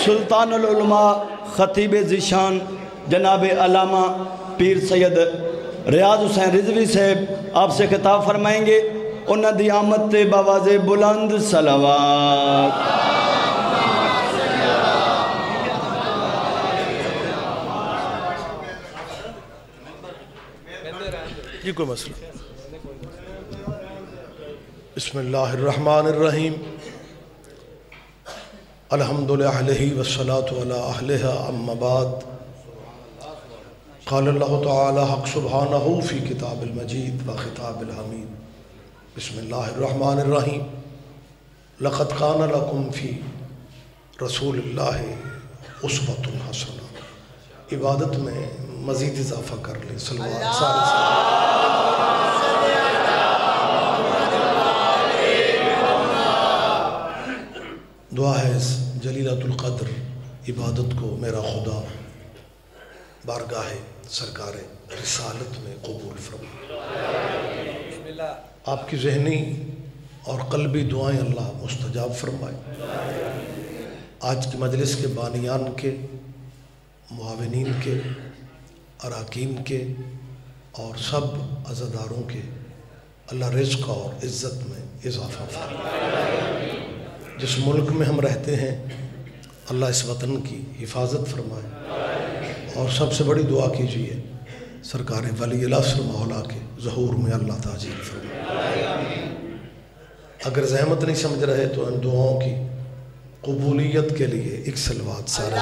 سلطان العلماء خطیب ذیشان جناب علامہ پیر سید ریاض حسین رضوی صاحب آپ سے خطاب فرمائیں گے. انہاں دی آمد تے باواز بلند صلوات. جی کوئی مسئلہ. بسم اللہ الرحمن الرحیم. الحمد للہ والصلاة علی اہلہا اما بعد. قال اللہ تعالی حق سبحانہ فی کتاب المجید و خطاب الحمید. بسم اللہ الرحمن الرحیم. لقد کان لکم فی رسول اللہ اسوۃ حسنہ. عبادت میں مزید اضافہ کر لیں. صلوات سارے دعا ہے اس جلیلۃ القدر عبادت کو میرا خدا بارگاہ سرکار رسالت میں قبول فرمائے. آپ کی ذہنی اور قلبی دعائیں اللہ مستجاب فرمائے. آج کی مجلس کے بانیان کے، معاونین کے، اراکین کے اور سب عزاداروں کے اللہ رزق اور عزت میں اضافہ فرمائے. جس ملک میں ہم رہتے ہیں اللہ اس وطن کی حفاظت فرمائے. اور سب سے بڑی دعا کیجیے سرکار ولی العصر مولا کے ظہور میں اللہ تعجیل فرمائے. اگر زحمت نہیں سمجھ رہے تو ان دعاؤں کی قبولیت کے لیے ایک صلوات سارے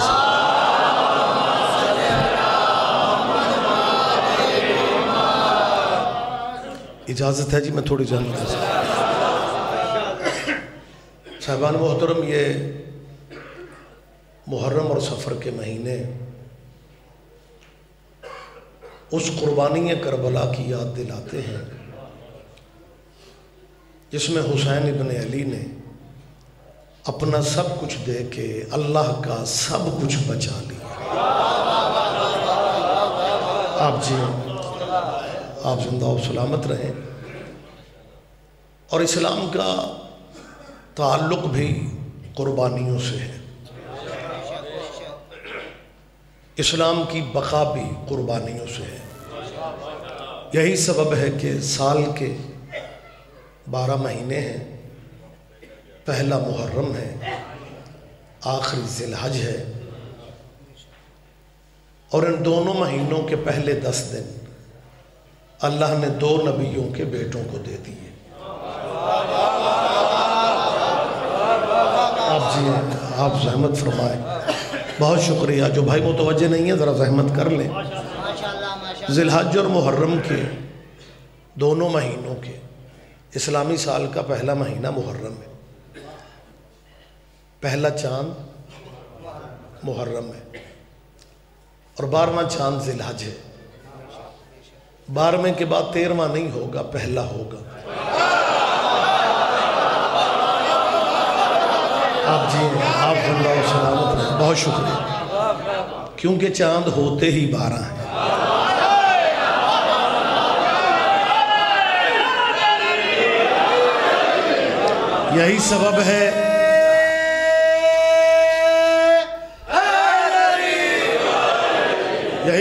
اجازت ہے. جی میں تھوڑی جانکاری صاحبان محترم، یہ محرم اور صفر کے مہینے اس قربانی کربلا کی یاد دلاتے ہیں جس میں حسین ابن علی نے اپنا سب کچھ دے کے اللہ کا سب کچھ بچا لیا. آپ زندہ و سلامت رہیں. اور اسلام کا تعلق بھی قربانیوں سے ہے. اسلام کی بقا بھی قربانیوں سے ہے. یہی سبب ہے کہ سال کے 12 مہینے ہیں. پہلا محرم ہے، آخری ذی الحج ہے، اور ان دونوں مہینوں کے پہلے 10 دن اللہ نے 2 نبیوں کے بیٹوں کو دے دیے. آپ زحمت فرمائیں. بہت شکریہ. جو بھائی متوجہ نہیں ہے ذرا زحمت کر لیں. ذی الحج اور محرم کے دونوں مہینوں کے اسلامی سال کا پہلا مہینہ محرم ہے. پہلا چاند محرم ہے اور 12واں چاند ذی الحج ہے. 12ویں کے بعد 13واں نہیں ہوگا، پہلا ہوگا. آپ زندہ و سلامت رہیں. بہت شکریہ. کیونکہ چاند ہوتے ہی 12 ہیں. یہی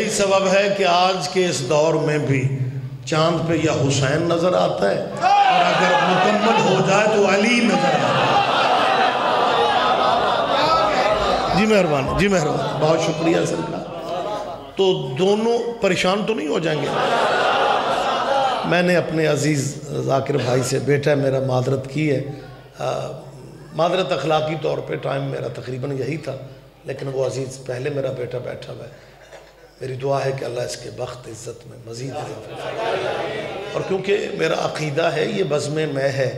سبب ہے کہ آج کے اس دور میں بھی چاند پہ یا حسین نظر آتا ہے اور اگر مکمل ہو جائے تو علی نظر آتا ہے. جی مہربانی. بہت شکریہ سرکار. تو دونوں پریشان تو نہیں ہو جائیں گے. میں نے اپنے عزیز ذاکر بھائی سے، بیٹا میرا معذرت کی ہے، معذرت اخلاقی طور پہ ٹائم میرا تقریباً یہی تھا، لیکن وہ عزیز پہلے میرا بیٹا بیٹھا ہوا ہے. میری دعا ہے کہ اللہ اس کے بخت عزت میں مزید اضافہ. اور کیونکہ میرا عقیدہ ہے یہ بزم میں ہے،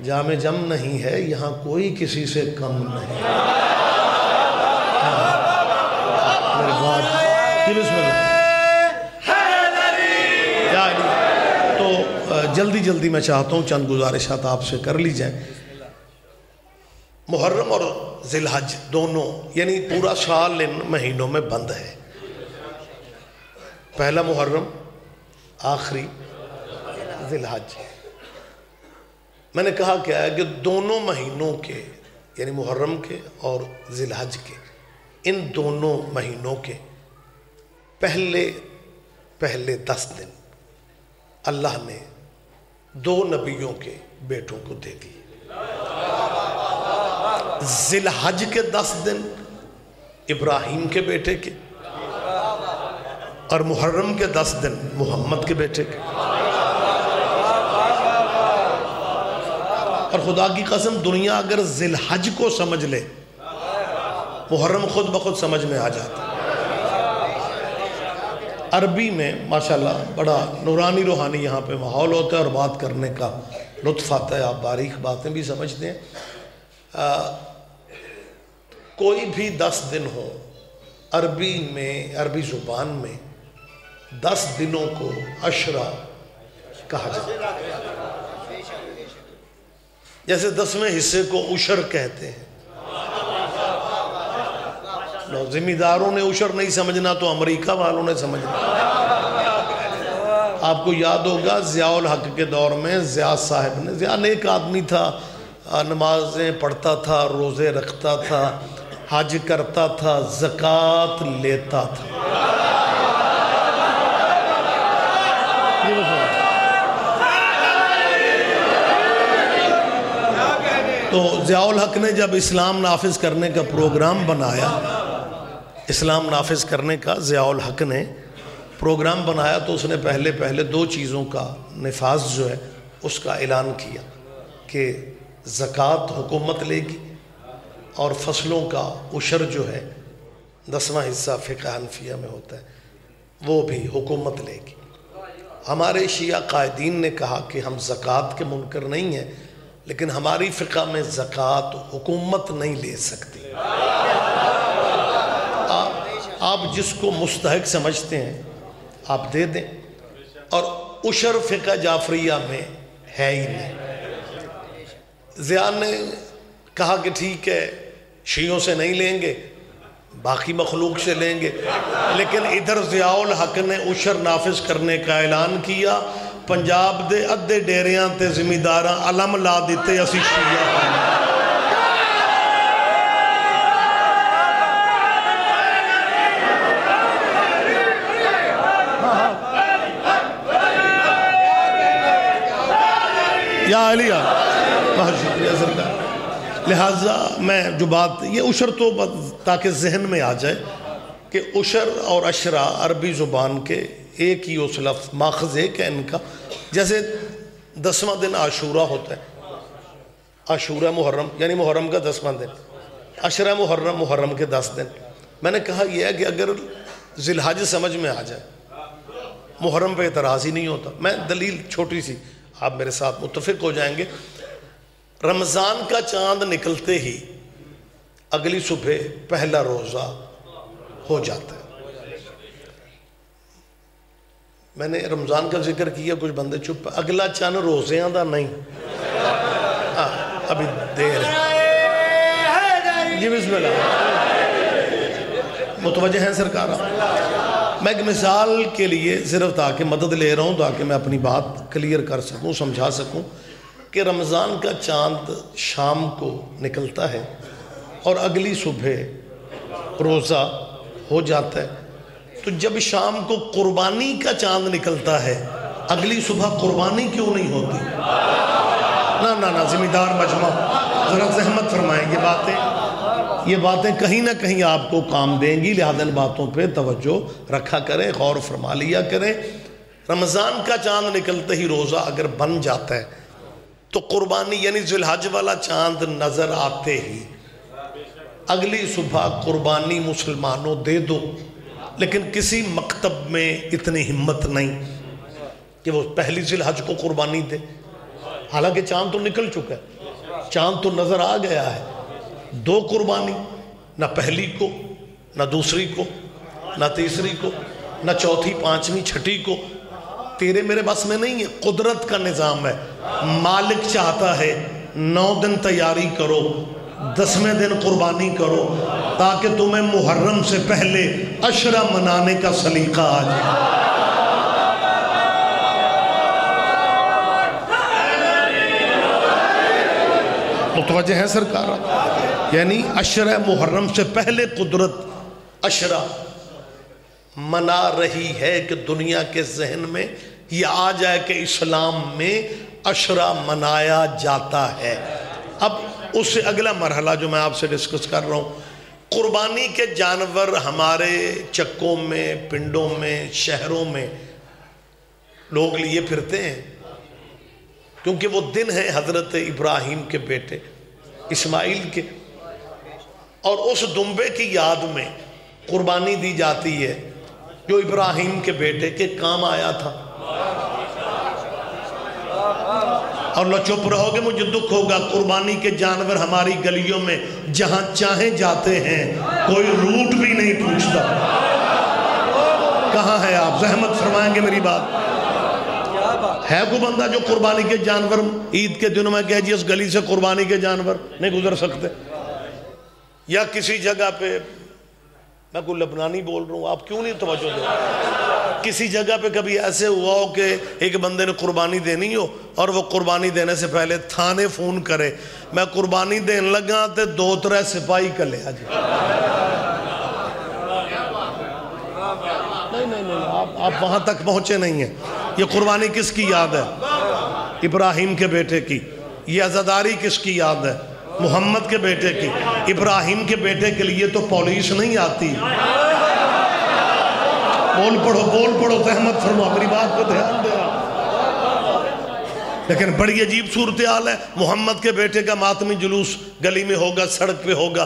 جام جم نہیں ہے، یہاں کوئی کسی سے کم نہیں. بسم اللہ. تو جلدی میں چاہتا ہوں چند گزارشات آپ سے کر لی جائیں. محرم اور ذی الحج دونوں یعنی پورا سال ان مہینوں میں بند ہے. پہلا محرم، آخری ذی الحج. میں نے کہا کیا ہے کہ دونوں مہینوں کے یعنی محرم کے اور ذی الحج کے، ان دونوں مہینوں کے پہلے 10 دن اللہ نے 2 نبیوں کے بیٹوں کو دے دی۔ ذی الحج کے 10 دن ابراہیم کے بیٹے کے، اور محرم کے 10 دن محمد کے بیٹے کے۔ اور خدا کی قسم دنیا اگر ذی الحج کو سمجھ لے، محرم خود بخود سمجھ میں آ جاتا۔ عربی میں ماشاءاللہ بڑا نورانی روحانی یہاں پہ ماحول ہوتا ہے اور بات کرنے کا لطف آتا ہے، آپ باریک باتیں بھی سمجھتے ہیں۔ کوئی بھی 10 دن ہو، عربی زبان میں 10 دنوں کو عشرہ کہا جاتا ہے، جیسے 10ویں حصے کو عشر کہتے ہیں۔ ذمہ داروں نے عشر نہیں سمجھنا تو امریکہ والوں نے سمجھنا۔ آپ کو یاد ہوگا ضیاء الحق کے دور میں ضیاء صاحب نے، ضیاء نیک آدمی تھا، نمازیں پڑھتا تھا، روزے رکھتا تھا، حج کرتا تھا، زکوٰۃ لیتا تھا۔ تو ضیاء الحق نے جب اسلام نافذ کرنے کا پروگرام بنایا، اسلام نافذ کرنے کا ضیاء الحق نے پروگرام بنایا، تو اس نے پہلے 2 چیزوں کا نفاذ جو ہے اس کا اعلان کیا کہ زکوٰۃ حکومت لے گی، اور فصلوں کا عشر جو ہے 10واں حصہ فقہ حنفیہ میں ہوتا ہے وہ بھی حکومت لے گی۔ ہمارے شیعہ قائدین نے کہا کہ ہم زکوٰۃ کے منکر نہیں ہیں، لیکن ہماری فقہ میں زکوٰۃ حکومت نہیں لے سکتی۔ آپ جس کو مستحق سمجھتے ہیں آپ دے دیں، اور عشر فقہ جعفریہ میں ہے ہی نہیں۔ ضیاء نے کہا کہ ٹھیک ہے شیعوں سے نہیں لیں گے، باقی مخلوق سے لیں گے، لیکن ادھر ضیاء الحق نے عشر نافذ کرنے کا اعلان کیا۔ پنجاب دے ادھے ڈیریاں تے ذمہ داراں علم لا دیتے اسی شیعہ ہیں۔ یا علیہ بہت شکریہ سرکار۔ لہٰذا میں جو بات یہ عشر تو تاکہ ذہن میں آ جائے کہ عشر اور عشرہ عربی زبان کے ایک ہی اس لفظ ماخذ ایک ہے ان کا۔ جیسے 10واں دن عاشورہ ہوتا ہے، عاشورہ محرم یعنی محرم کا 10واں دن، عشرہ محرم کے 10 دن۔ میں نے کہا یہ ہے کہ اگر ذی الحج سمجھ میں آ جائے، محرم پہ اعتراض ہی نہیں ہوتا۔ میں دلیل چھوٹی سی، آپ میرے ساتھ متفق ہو جائیں گے۔ رمضان کا چاند نکلتے ہی اگلی صبح پہلا روزہ ہو جاتا ہے۔ میں نے رمضان کا ذکر کیا، کچھ بندے چپ، اگلا چند روزیاں دا نہیں، ابھی دیر ہے جی، بسم اللہ، متوجہ ہیں سرکار۔ میں ایک مثال کے لیے صرف تاکہ مدد لے رہا ہوں، تاکہ میں اپنی بات کلیئر کر سکوں، سمجھا سکوں کہ رمضان کا چاند شام کو نکلتا ہے اور اگلی صبح روزہ ہو جاتا ہے۔ تو جب شام کو قربانی کا چاند نکلتا ہے، اگلی صبح قربانی کیوں نہیں ہوتی؟ نہ ذمہ دار مجمع ذرا زحمت فرمائیں، یہ باتیں کہیں نہ کہیں آپ کو کام دیں گی، لہذا ان باتوں پہ توجہ رکھا کریں، غور فرما لیا کریں۔ رمضان کا چاند نکلتے ہی روزہ اگر بن جاتا ہے تو قربانی یعنی ذی الحج والا چاند نظر آتے ہی اگلی صبح قربانی مسلمانوں دے دو، لیکن کسی مکتب میں اتنی ہمت نہیں کہ وہ پہلی ذی الحج کو قربانی دے، حالانکہ چاند تو نکل چکا ہے، چاند تو نظر آ گیا ہے۔ 2 قربانی، نہ پہلی کو، نہ دوسری کو، نہ تیسری کو، نہ چوتھی، پانچویں، چھٹی کو، تیرے میرے بس میں نہیں ہے، قدرت کا نظام ہے۔ مالک چاہتا ہے 9 دن تیاری کرو، 10ویں دن قربانی کرو، تاکہ تمہیں محرم سے پہلے عشرہ منانے کا سلیقہ آ جائے۔ متوجہ ہے سرکار؟ یعنی عشرہ محرم سے پہلے قدرت عشرہ منا رہی ہے کہ دنیا کے ذہن میں یہ آ جائے کہ اسلام میں عشرہ منایا جاتا ہے۔ اب اس سے اگلا مرحلہ جو میں آپ سے ڈسکس کر رہا ہوں، قربانی کے جانور ہمارے چکوں میں، پنڈوں میں، شہروں میں لوگ لیے پھرتے ہیں، کیونکہ وہ دن ہیں حضرت ابراہیم کے بیٹے اسماعیل کے، اور اس دمبے کی یاد میں قربانی دی جاتی ہے جو ابراہیم کے بیٹے کے کام آیا تھا۔ اور لو چپ رہو گے مجھے دکھ ہوگا، قربانی کے جانور ہماری گلیوں میں جہاں چاہیں جاتے ہیں، کوئی روٹ بھی نہیں پوچھتا۔ کہاں ہے آپ؟ زحمت فرمائیں گے میری بات؟ ہے کوئی بندہ جو قربانی کے جانور عید کے دنوں میں کہے جی اس گلی سے قربانی کے جانور نہیں گزر سکتے؟ یا کسی جگہ پہ، میں کوئی لبنانی بول رہا ہوں، آپ کیوں نہیں توجہ دیں؟ کسی جگہ پہ کبھی ایسے ہوا ہو کہ ایک بندے نے قربانی دینی ہو اور وہ قربانی دینے سے پہلے تھانے فون کرے میں قربانی دین لگا تے 2-3 سپاہی کر لیا جی؟ نہیں، آپ وہاں تک پہنچے نہیں ہیں۔ یہ قربانی کس کی یاد ہے؟ ابراہیم کے بیٹے کی۔ یہ عزاداری کس کی یاد ہے؟ محمد کے بیٹے کی۔ ابراہیم کے بیٹے کے لیے تو پولیس نہیں آتی۔ بول پڑھو زحمت فرما، میری بات کو دھیان دے۔ لیکن بڑی عجیب صورتحال ہے، محمد کے بیٹے کا ماتمی جلوس گلی میں ہوگا، سڑک پہ ہوگا،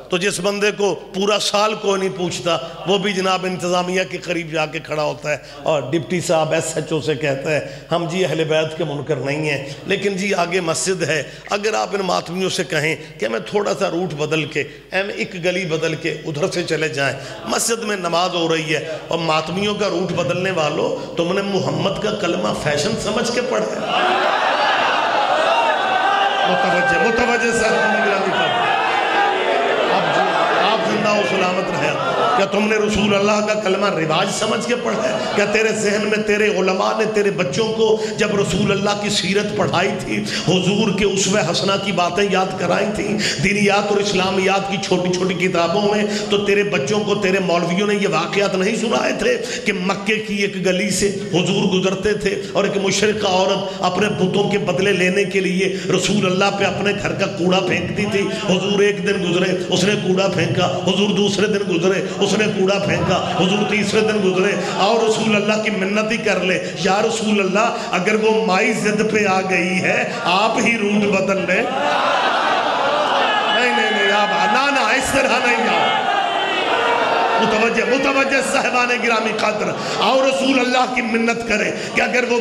تو جس بندے کو پورا سال کوئی نہیں پوچھتا وہ بھی جناب انتظامیہ کے قریب جا کے کھڑا ہوتا ہے اور ڈپٹی صاحب ایس ایچ او سے کہتا ہے ہم جی اہل بیت کے منکر نہیں ہیں، لیکن جی آگے مسجد ہے، اگر آپ ان ماتمیوں سے کہیں کہ میں تھوڑا سا روٹ بدل کے ایک گلی بدل کے ادھر سے چلے جائیں، مسجد میں نماز ہو رہی ہے اور ماتمیوں کا روٹ بدلنے والوں تم نے محمد کا کلمہ فیشن سمجھ کے پڑھا ہے؟ متوجہ صاحب و سلامت رہے۔ کیا تم نے رسول اللہ کا کلمہ رواج سمجھ کے پڑھا ہے؟ کیا تیرے ذہن میں تیرے علماء نے تیرے بچوں کو جب رسول اللہ کی سیرت پڑھائی تھی، حضور کے اسوہ حسنہ کی باتیں یاد کرائی تھیں دینیات اور اسلامیات کی چھوٹی چھوٹی کتابوں میں، تو تیرے بچوں کو تیرے مولویوں نے یہ واقعات نہیں سنائے تھے کہ مکے کی ایک گلی سے حضور گزرتے تھے اور ایک مشرقہ عورت اپنے بتوں کے بدلے لینے کے لیے رسول اللہ پہ اپنے گھر کا کوڑا پھینکتی تھی؟ حضور ایک دن گزرے، اس نے کوڑا پھینکا، حضور دوسرے دن گزرے، اس نے کوڑا پھینکا، حضور تیسرے دن گزرے، اور رسول اللہ کی منت ہی کر لے یا رسول اللہ اگر وہ مائی زد پہ آ گئی ہے آپ ہی روٹ بدل لیں۔ نہیں آپ نا اس طرح نہیں آپ متوجہ صاحبان گرامی قدر، اور رسول اللہ کی منت کرے کہ اگر وہ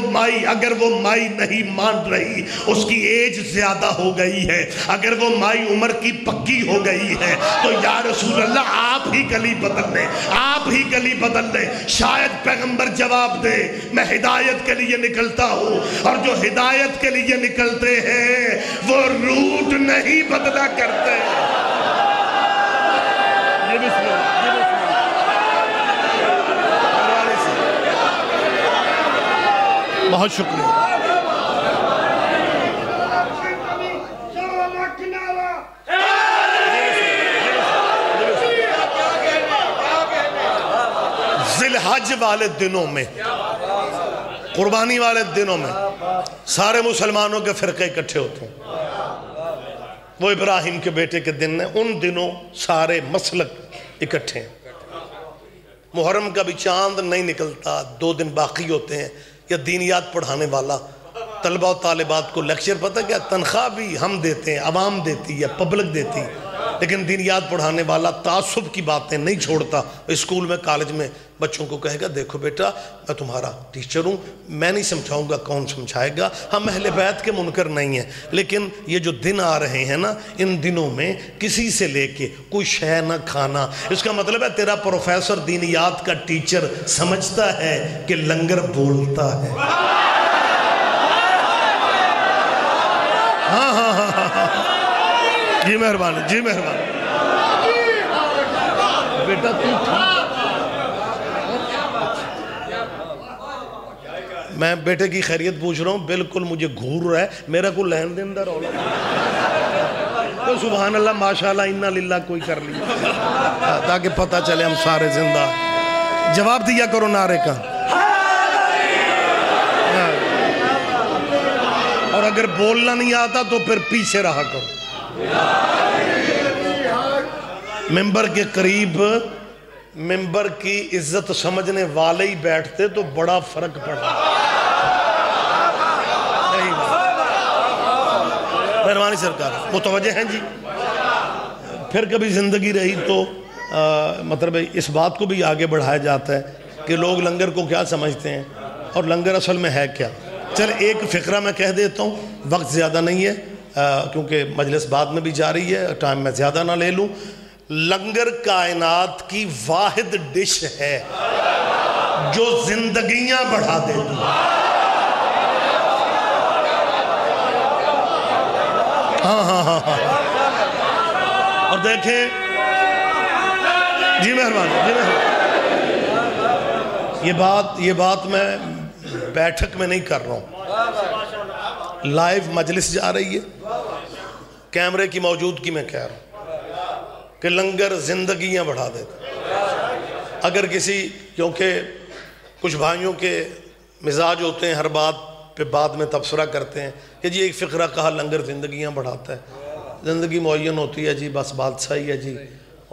مائی نہیں مان رہی، اس کی ایج زیادہ ہو گئی ہے، اگر وہ مائی عمر کی پکی ہو گئی ہے، تو یا رسول اللہ آپ ہی گلی بدل لیں، آپ ہی گلی بدل لیں۔ شاید پیغمبر جواب دے میں ہدایت کے لیے نکلتا ہوں، اور جو ہدایت کے لیے نکلتے ہیں وہ روٹ نہیں بدلا کرتے۔ یہ بسم اللہ بہت شکریہ۔ ذی الحج والے دنوں میں، قربانی والے دنوں میں سارے مسلمانوں کے فرقے اکٹھے ہوتے ہیں۔ وہ ابراہیم کے بیٹے کے دن ہیں، ان دنوں سارے مسلک اکٹھے ہیں۔ محرم کا بھی چاند نہیں نکلتا، 2 دن باقی ہوتے ہیں، یا دینیات پڑھانے والا طلبہ و طالبات کو لیکچر، پتہ کیا تنخواہ بھی ہم دیتے ہیں، عوام دیتی ہے، پبلک دیتی ہے، لیکن دینیات پڑھانے والا تعصب کی باتیں نہیں چھوڑتا۔ اسکول میں کالج میں بچوں کو کہے گا دیکھو بیٹا میں تمہارا ٹیچر ہوں، میں نہیں سمجھاؤں گا، کون سمجھائے گا؟ ہم اہل بیت کے منکر نہیں ہیں، لیکن یہ جو دن آ رہے ہیں نا، ان دنوں میں کسی سے لے کے کوئی شے نہ کھانا۔ اس کا مطلب ہے تیرا پروفیسر دینیات کا ٹیچر سمجھتا ہے کہ لنگر بولتا ہے۔ ہاں جی مہربانی، جی مہربانی بیٹا میں بیٹے کی خیریت پوچھ رہا ہوں، بالکل مجھے گھور رہا ہے، میرا کوئی لین دین دار تو سبحان اللہ ماشاءاللہ انا للہ کوئی کر لی تاکہ پتہ چلے ہم سارے زندہ. جواب دیا کرو نعرے کا. اور اگر بولنا نہیں آتا تو پھر پیچھے رہا کرو. ممبر کے قریب ممبر کی عزت سمجھنے والے ہی بیٹھتے تو بڑا فرق پڑا. مہربانی سرکار متوجہ ہیں جی. پھر کبھی زندگی رہی تو مطلب اس بات کو بھی آگے بڑھایا جاتا ہے کہ لوگ لنگر کو کیا سمجھتے ہیں اور لنگر اصل میں ہے کیا. چل ایک فقرہ میں کہہ دیتا ہوں, وقت زیادہ نہیں ہے کیونکہ مجلس بعد میں بھی جاری ہے, ٹائم میں زیادہ نہ لے لوں. لنگر کائنات کی واحد ڈش ہے جو زندگیاں بڑھا دیتی ہے. ہاں اور دیکھیں جی مہربانی یہ بات میں بیٹھک میں نہیں کر رہا ہوں, لائیو مجلس جا رہی ہے, کیمرے کی موجودگی میں کہہ رہا ہوں کہ لنگر زندگیاں بڑھا دیتا. اگر کسی, کیونکہ کچھ بھائیوں کے مزاج ہوتے ہیں ہر بات پہ بعد میں تبصرہ کرتے ہیں کہ جی ایک فقرہ کہا لنگر زندگیاں بڑھاتا ہے, زندگی معین ہوتی ہے جی, بس بادشاہی ہے جی,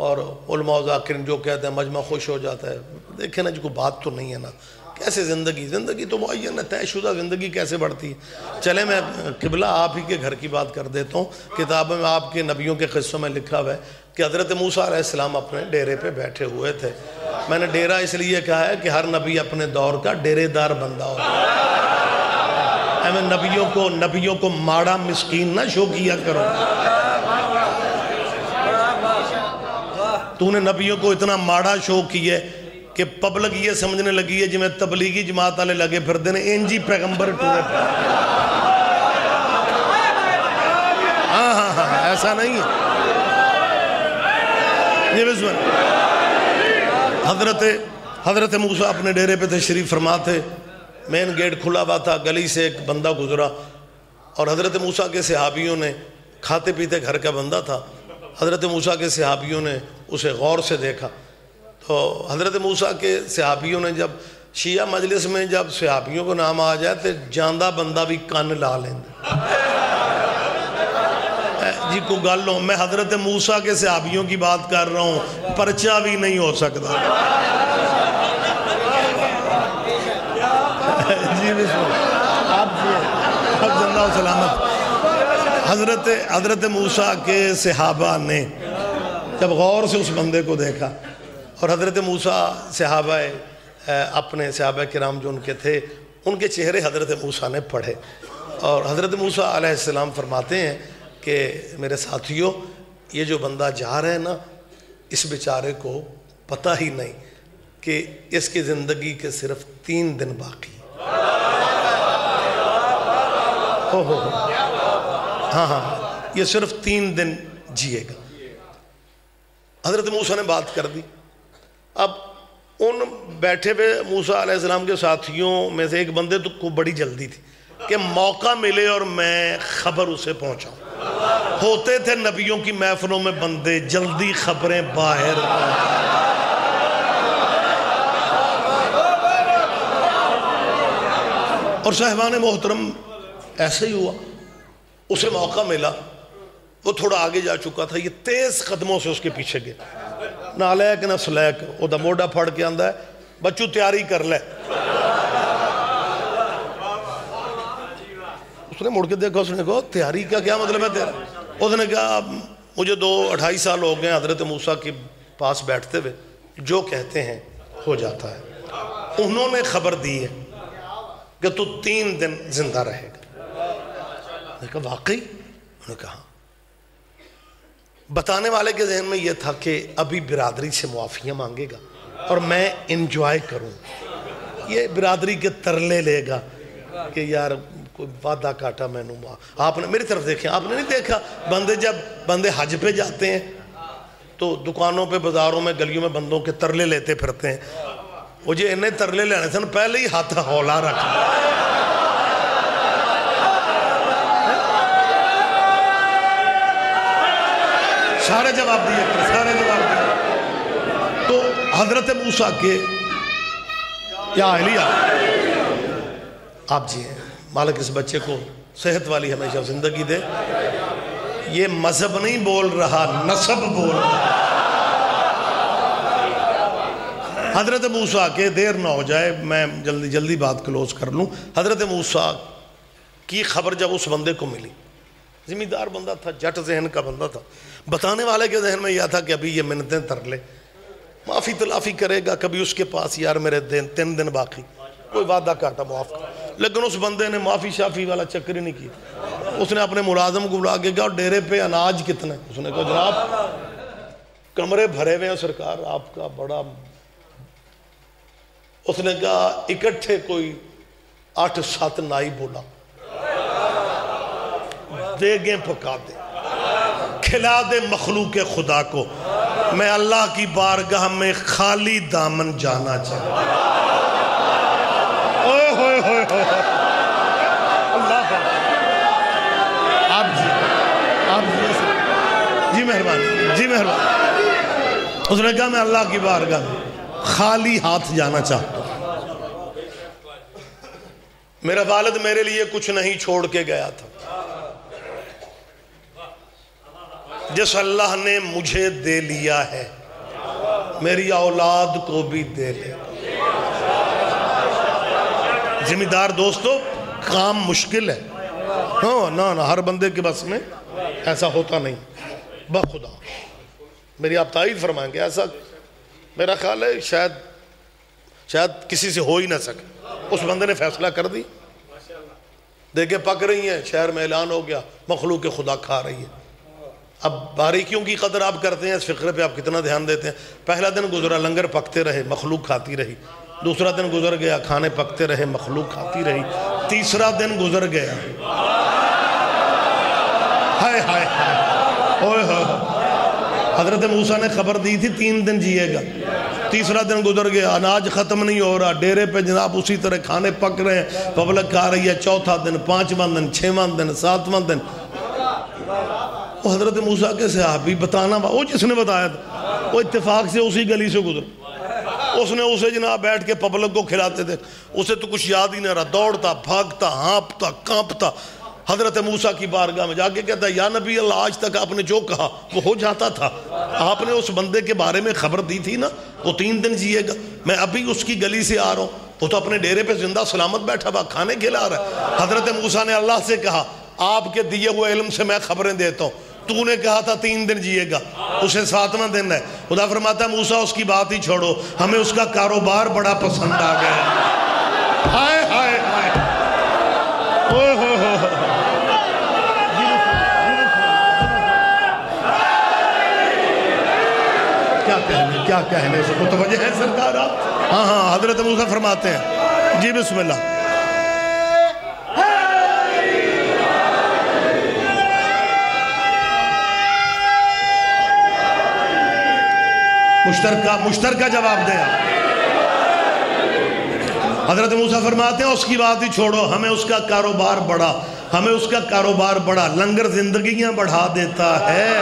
اور علماء و ذاکرین جو کہتے ہیں مجمع خوش ہو جاتا ہے. دیکھیں نا جی کوئی بات تو نہیں ہے نا, کیسے زندگی تو معین ہے, طے شدہ زندگی کیسے بڑھتی ہے. چلیں میں قبلہ آپ ہی کے گھر کی بات کر دیتا ہوں. کتابوں میں آپ کے نبیوں کے قصوں میں لکھا ہوا ہے کہ حضرت موسیٰ علیہ السلام اپنے ڈیرے پہ بیٹھے ہوئے تھے. میں نے ڈیرہ اس لیے کہا ہے کہ ہر نبی اپنے دور کا ڈیرے دار بندہ ہوتا ہے. میں نبیوں کو ماڑا مسکین نہ شو کیا کرو. تو نے نبیوں کو اتنا ماڑا شو کیا کہ پبلک یہ سمجھنے لگی ہے جی میں تبلیغی جماعت والے لگے پھر دینے انجی پیغمبر ٹورے پہ. ہاں ایسا نہیں ہے. یہ بسم حضرت موسیٰ اپنے ڈیرے پہ تشریف فرما تھے. مین گیٹ کھلا ہوا تھا, گلی سے ایک بندہ گزرا اور حضرت موسیٰ کے صحابیوں نے, کھاتے پیتے گھر کا بندہ تھا, حضرت موسیٰ کے صحابیوں نے اسے غور سے دیکھا. تو حضرت موسیٰ کے صحابیوں نے جب شیعہ مجلس میں جب صحابیوں کو نام آ جائے تو جاندہ بندہ بھی کان لا لیندے جی کو گل ہوں. میں حضرت موسیٰ کے صحابیوں کی بات کر رہا ہوں, پرچہ بھی نہیں ہو سکتا. جی آپ زندہ و سلامت. حضرت موسیٰ کے صحابہ نے جب غور سے اس بندے کو دیکھا اور حضرت موسیٰ اپنے صحابہ کرام جو ان کے تھے ان کے چہرے حضرت موسیٰ نے پڑھے. اور حضرت موسیٰ علیہ السلام فرماتے ہیں کہ میرے ساتھیوں یہ جو بندہ جا رہا ہے نا, اس بیچارے کو پتہ ہی نہیں کہ اس کی زندگی کے صرف 3 دن باقی. ہاں یہ صرف 3 دن جیے گا. حضرت موسیٰ نے بات کر دی. اب ان بیٹھے ہوئے موسیٰ علیہ السلام کے ساتھیوں میں سے ایک بندے کو بڑی جلدی تھی کہ موقع ملے اور میں خبر اسے پہنچاؤں. ہوتے تھے نبیوں کی محفلوں میں بندے جلدی خبریں باہر. اور صاحبان محترم ایسے ہی ہوا, اسے موقع ملا, وہ تھوڑا آگے جا چکا تھا, یہ تیز قدموں سے اس کے پیچھے گیا. نالیک نہ سلیک, وہ دا موڈا پھڑ کے آندہ ہے بچو تیاری کر لے. اس نے مڑ کے دیکھا, اس نے کہا تیاری کا کیا مطلب ہے تیرا؟ اس نے کہا مجھے 2-2.5 سال ہو گئے حضرت موسیٰ کے پاس بیٹھتے ہوئے, جو کہتے ہیں ہو جاتا ہے. انہوں نے خبر دی ہے کہ تو 3 دن زندہ رہے گا. میں نے کہا واقعی؟ انہوں نے کہا. بتانے والے کے ذہن میں یہ تھا کہ ابھی برادری سے معافیاں مانگے گا اور میں انجوائے کروں. یہ برادری کے ترلے لے گا کہ یار کوئی وعدہ کاٹا میں نوں. آپ نے میری طرف دیکھیں, آپ نے نہیں دیکھا جب بندے حج پہ جاتے ہیں تو دکانوں پہ, بازاروں میں, گلیوں میں بندوں کے ترلے لیتے پھرتے ہیں. وہ جی انہیں ترلے لینے تھے پہلے ہی ہاتھ ہولا رکھا. سارے جواب دیے کریں، سارے جواب دیے۔ تو حضرت موسیٰ کے یا اہلیہ آپ جی ہیں، مالک اس بچے کو صحت والی ہمیشہ زندگی دے۔ یہ مذہب نہیں بول رہا، نسب بول رہا۔ حضرت موسیٰ کے دیر نہ ہو جائے، میں جلدی جلدی بات کلوز کر لوں۔ حضرت موسیٰ کی خبر جب اس بندے کو ملی، زمیندار بندہ تھا، جٹ ذہن کا بندہ تھا، بتانے والے کے ذہن میں یہ تھا کہ ابھی یہ منتیں تر لے، معافی تلافی کرے گا کبھی اس کے پاس، یار میرے 3 دن باقی، کوئی وعدہ کرتا معاف کر۔ لیکن اس بندے نے معافی شافی والا چکر ہی نہیں کیا۔ اس نے اپنے ملازم کو بلا کے کہا ڈیرے پہ اناج کتنے؟ اس نے کہا جناب کمرے بھرے ہوئے ہیں سرکار، آپ کا بڑا۔ اس نے کہا اکٹھے کوئی 8-7 نائی بولا، دیگیں پکا دے، کھلا دے مخلوق خدا کو، میں اللہ کی بارگاہ میں خالی دامن جانا چاہتا ہوں۔ اللہ آپ جی مہربانی، جی مہربانی۔ اس نے کہا میں اللہ کی بارگاہ میں خالی ہاتھ جانا چاہتا ہوں، میرا والد میرے لیے کچھ نہیں چھوڑ کے گیا تھا، جس اللہ نے مجھے دے لیا ہے میری اولاد کو بھی دے لے۔ ذمہ دوستو کام مشکل ہے، ہاں نہ ہر بندے کے بس میں ایسا ہوتا نہیں، بخدا میری آپ تائید فرمائیں گے، ایسا میرا خیال ہے شاید کسی سے ہو ہی نہ سکے۔ اس بندے نے فیصلہ کر دی، دیکھیں پک رہی ہیں، شہر میں اعلان ہو گیا، مخلوق خدا کھا رہی ہے۔ اب باریکیوں کی قدر آپ کرتے ہیں، اس فقرے پہ آپ کتنا دھیان دیتے ہیں۔ پہلا دن گزرا، لنگر پکتے رہے، مخلوق کھاتی رہی۔ دوسرا دن گزر گیا، کھانے پکتے رہے، مخلوق کھاتی رہی۔ تیسرا دن گزر گیا، ہائے ہائے اوئے ہوئے، حضرت موسیٰ نے خبر دی تھی 3 دن جیے گا۔ تیسرا دن گزر گیا، اناج ختم نہیں ہو رہا، ڈیرے پہ جناب اسی طرح کھانے پک رہے ہیں، پبلک کھا رہی ہے۔ چوتھا دن، 5واں دن، 6واں دن، 7واں دن، وہ حضرت موسیٰ کے صحابی بتانا، وہ جس نے بتایا تھا وہ اتفاق سے اسی گلی سے گزر، اس نے اسے جناب بیٹھ کے پبلک کو کھلاتے تھے، اسے تو کچھ یاد ہی نہ رہا، دوڑتا بھاگتا ہانپتا کانپتا حضرت موسیٰ کی بارگاہ میں جا کے کہتا ہے یا نبی اللہ آج تک آپ نے جو کہا وہ ہو جاتا تھا، آپ نے اس بندے کے بارے میں خبر دی تھی نا، وہ 3 دن جیے گا، میں ابھی اس کی گلی سے آ رہا ہوں، وہ تو اپنے ڈیرے پہ زندہ سلامت بیٹھا ہوا کھانے کھلا رہا ہے۔ حضرت موسیٰ نے اللہ سے کہا آپ کے دیے ہوئے علم سے میں خبریں دیتا ہوں، تو نے کہا تھا 3 دن جیے گا، اسے 7واں دن ہے۔ خدا فرماتا ہے موسیٰ اس کی بات ہی چھوڑو، ہمیں اس کا کاروبار بڑا پسند آ گیا۔ ہائے ہائے ہائے اوہ ہو ہو، کیا کہنے سے متوجہ ہے سرکار آپ؟ ہاں حضرت موسیٰ فرماتے ہیں، جی بسم اللہ۔ مشترکہ جواب دیا۔ حضرت موسیٰ فرماتے ہیں اس کی بات ہی چھوڑو، ہمیں اس کا کاروبار بڑھا، ہمیں اس کا کاروبار بڑھا، لنگر زندگیاں بڑھا دیتا ہے۔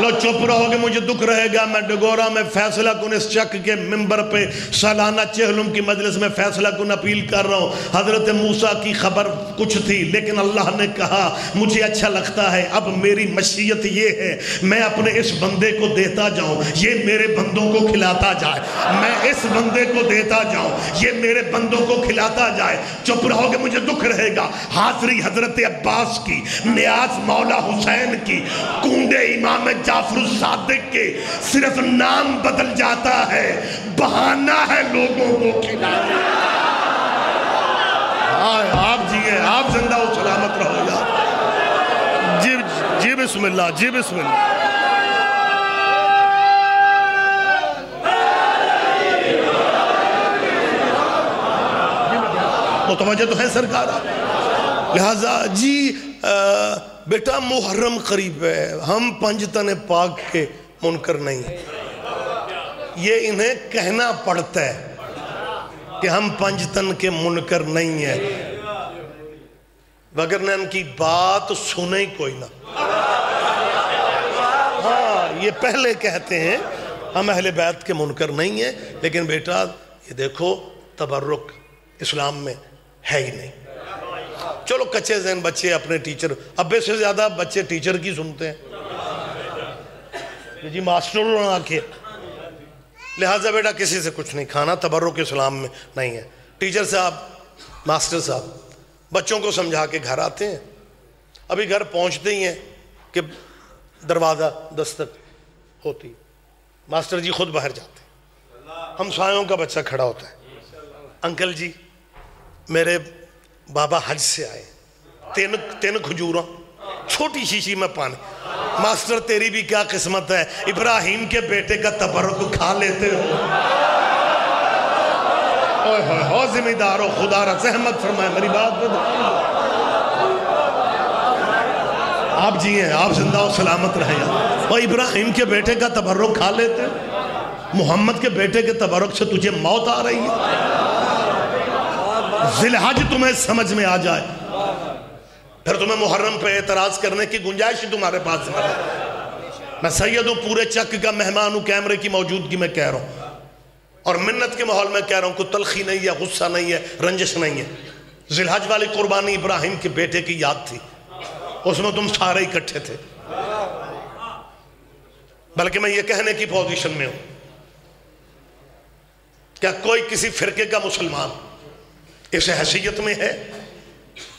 لو چپ رہو گے مجھے دکھ رہے گا، میں ڈگورا میں فیصلہ کن اس چک کے ممبر پہ سالانہ چہلم کی مجلس میں فیصلہ کن اپیل کر رہا ہوں۔ حضرت موسیٰ کی خبر کچھ تھی، لیکن اللہ نے کہا مجھے اچھا لگتا ہے، اب میری مشیت یہ ہے میں اپنے اس بندے کو دیتا جاؤں، یہ میرے بندوں کو کھلاتا جائے، میں اس بندے کو دیتا جاؤں، یہ میرے بندوں کو کھلاتا جائے۔ چپ رہو گے مجھے دکھ رہے گا۔ حاضری حضرت عباس کی، نیاز مولا حسین کی، کنڈے امام جعفر الصادق کے، صرف نام بدل جاتا ہے، بہانہ ہے لوگوں کو کھلانے۔ آپ جیئے، آپ زندہ و سلامت رہو یار۔ جی بسم اللہ، جی بسم اللہ۔ متوجہ تو ہے سرکار آپ؟ لہذا جی بیٹا محرم قریب ہے، ہم 5 تن پاک کے منکر نہیں، یہ انہیں کہنا پڑتا ہے کہ ہم 5 تن کے منکر نہیں ہیں، وگرنہ ان کی بات سنے کوئی نہ۔ یہ پہلے کہتے ہیں ہم اہل بیت کے منکر نہیں ہیں، لیکن بیٹا یہ دیکھو تبرک اسلام میں ہے ہی نہیں۔ چلو کچے ذہن بچے اپنے ٹیچر، ابے سے زیادہ بچے ٹیچر کی سنتے ہیں، جی ماسٹر نہ آکے، لہٰذا بیٹا کسی سے کچھ نہیں کھانا، تبرک اسلام میں نہیں ہے۔ ٹیچر صاحب، ماسٹر صاحب بچوں کو سمجھا کے گھر آتے ہیں، ابھی گھر پہنچتے ہی ہیں کہ دروازہ دستک ہوتی، ماسٹر جی خود باہر جاتے ہیں، ہمسایوں کا بچہ کھڑا ہوتا ہے، انکل جی میرے بابا حج سے آئے، تین کھجوراں چھوٹی شیشی میں پانی، ماسٹر تیری بھی کیا قسمت ہے، ابراہیم کے بیٹے کا تبرک کھا لیتے ہو، ہو ذمہ دار ہو، خدا را زحمت فرمائے میری بات پہ، آپ جی ہیں، آپ زندہ و سلامت رہیں، اور ابراہیم کے بیٹے کا تبرک کھا لیتے ہو، محمد کے بیٹے کے تبرک سے تجھے موت آ رہی ہے، ذی الحج تمہیں سمجھ میں آ جائے، پھر تمہیں محرم پہ اعتراض کرنے کی گنجائش ہی تمہارے پاس ہے۔ میں سید ہوں، پورے چک کا مہمان ہوں، کیمرے کی موجودگی میں کہہ رہا ہوں، اور منت کے ماحول میں کہہ رہا ہوں، کوئی تلخی نہیں ہے، غصہ نہیں ہے، رنجش نہیں ہے۔ ذی الحج والی قربانی ابراہیم کے بیٹے کی یاد تھی، اس میں تم سارے اکٹھے تھے، بلکہ میں یہ کہنے کی پوزیشن میں ہوں، کیا کوئی کسی فرقے کا مسلمان اس حیثیت میں ہے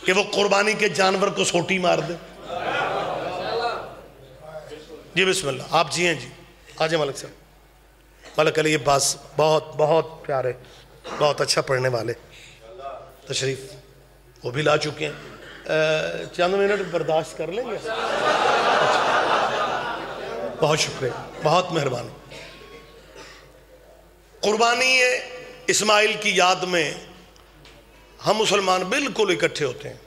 کہ وہ قربانی کے جانور کو سوٹی مار دے؟ جی بسم اللہ، آپ جی ہیں، جی آجیں ملک صاحب، ملک علی عباس بہت بہت پیارے، بہت اچھا پڑھنے والے، تشریف وہ بھی لا چکے ہیں، چند منٹ برداشت کر لیں گے؟ بہت شکریہ، بہت مہربانی۔ قربانی اسماعیل کی یاد میں ہم مسلمان بالکل اکٹھے ہوتے ہیں۔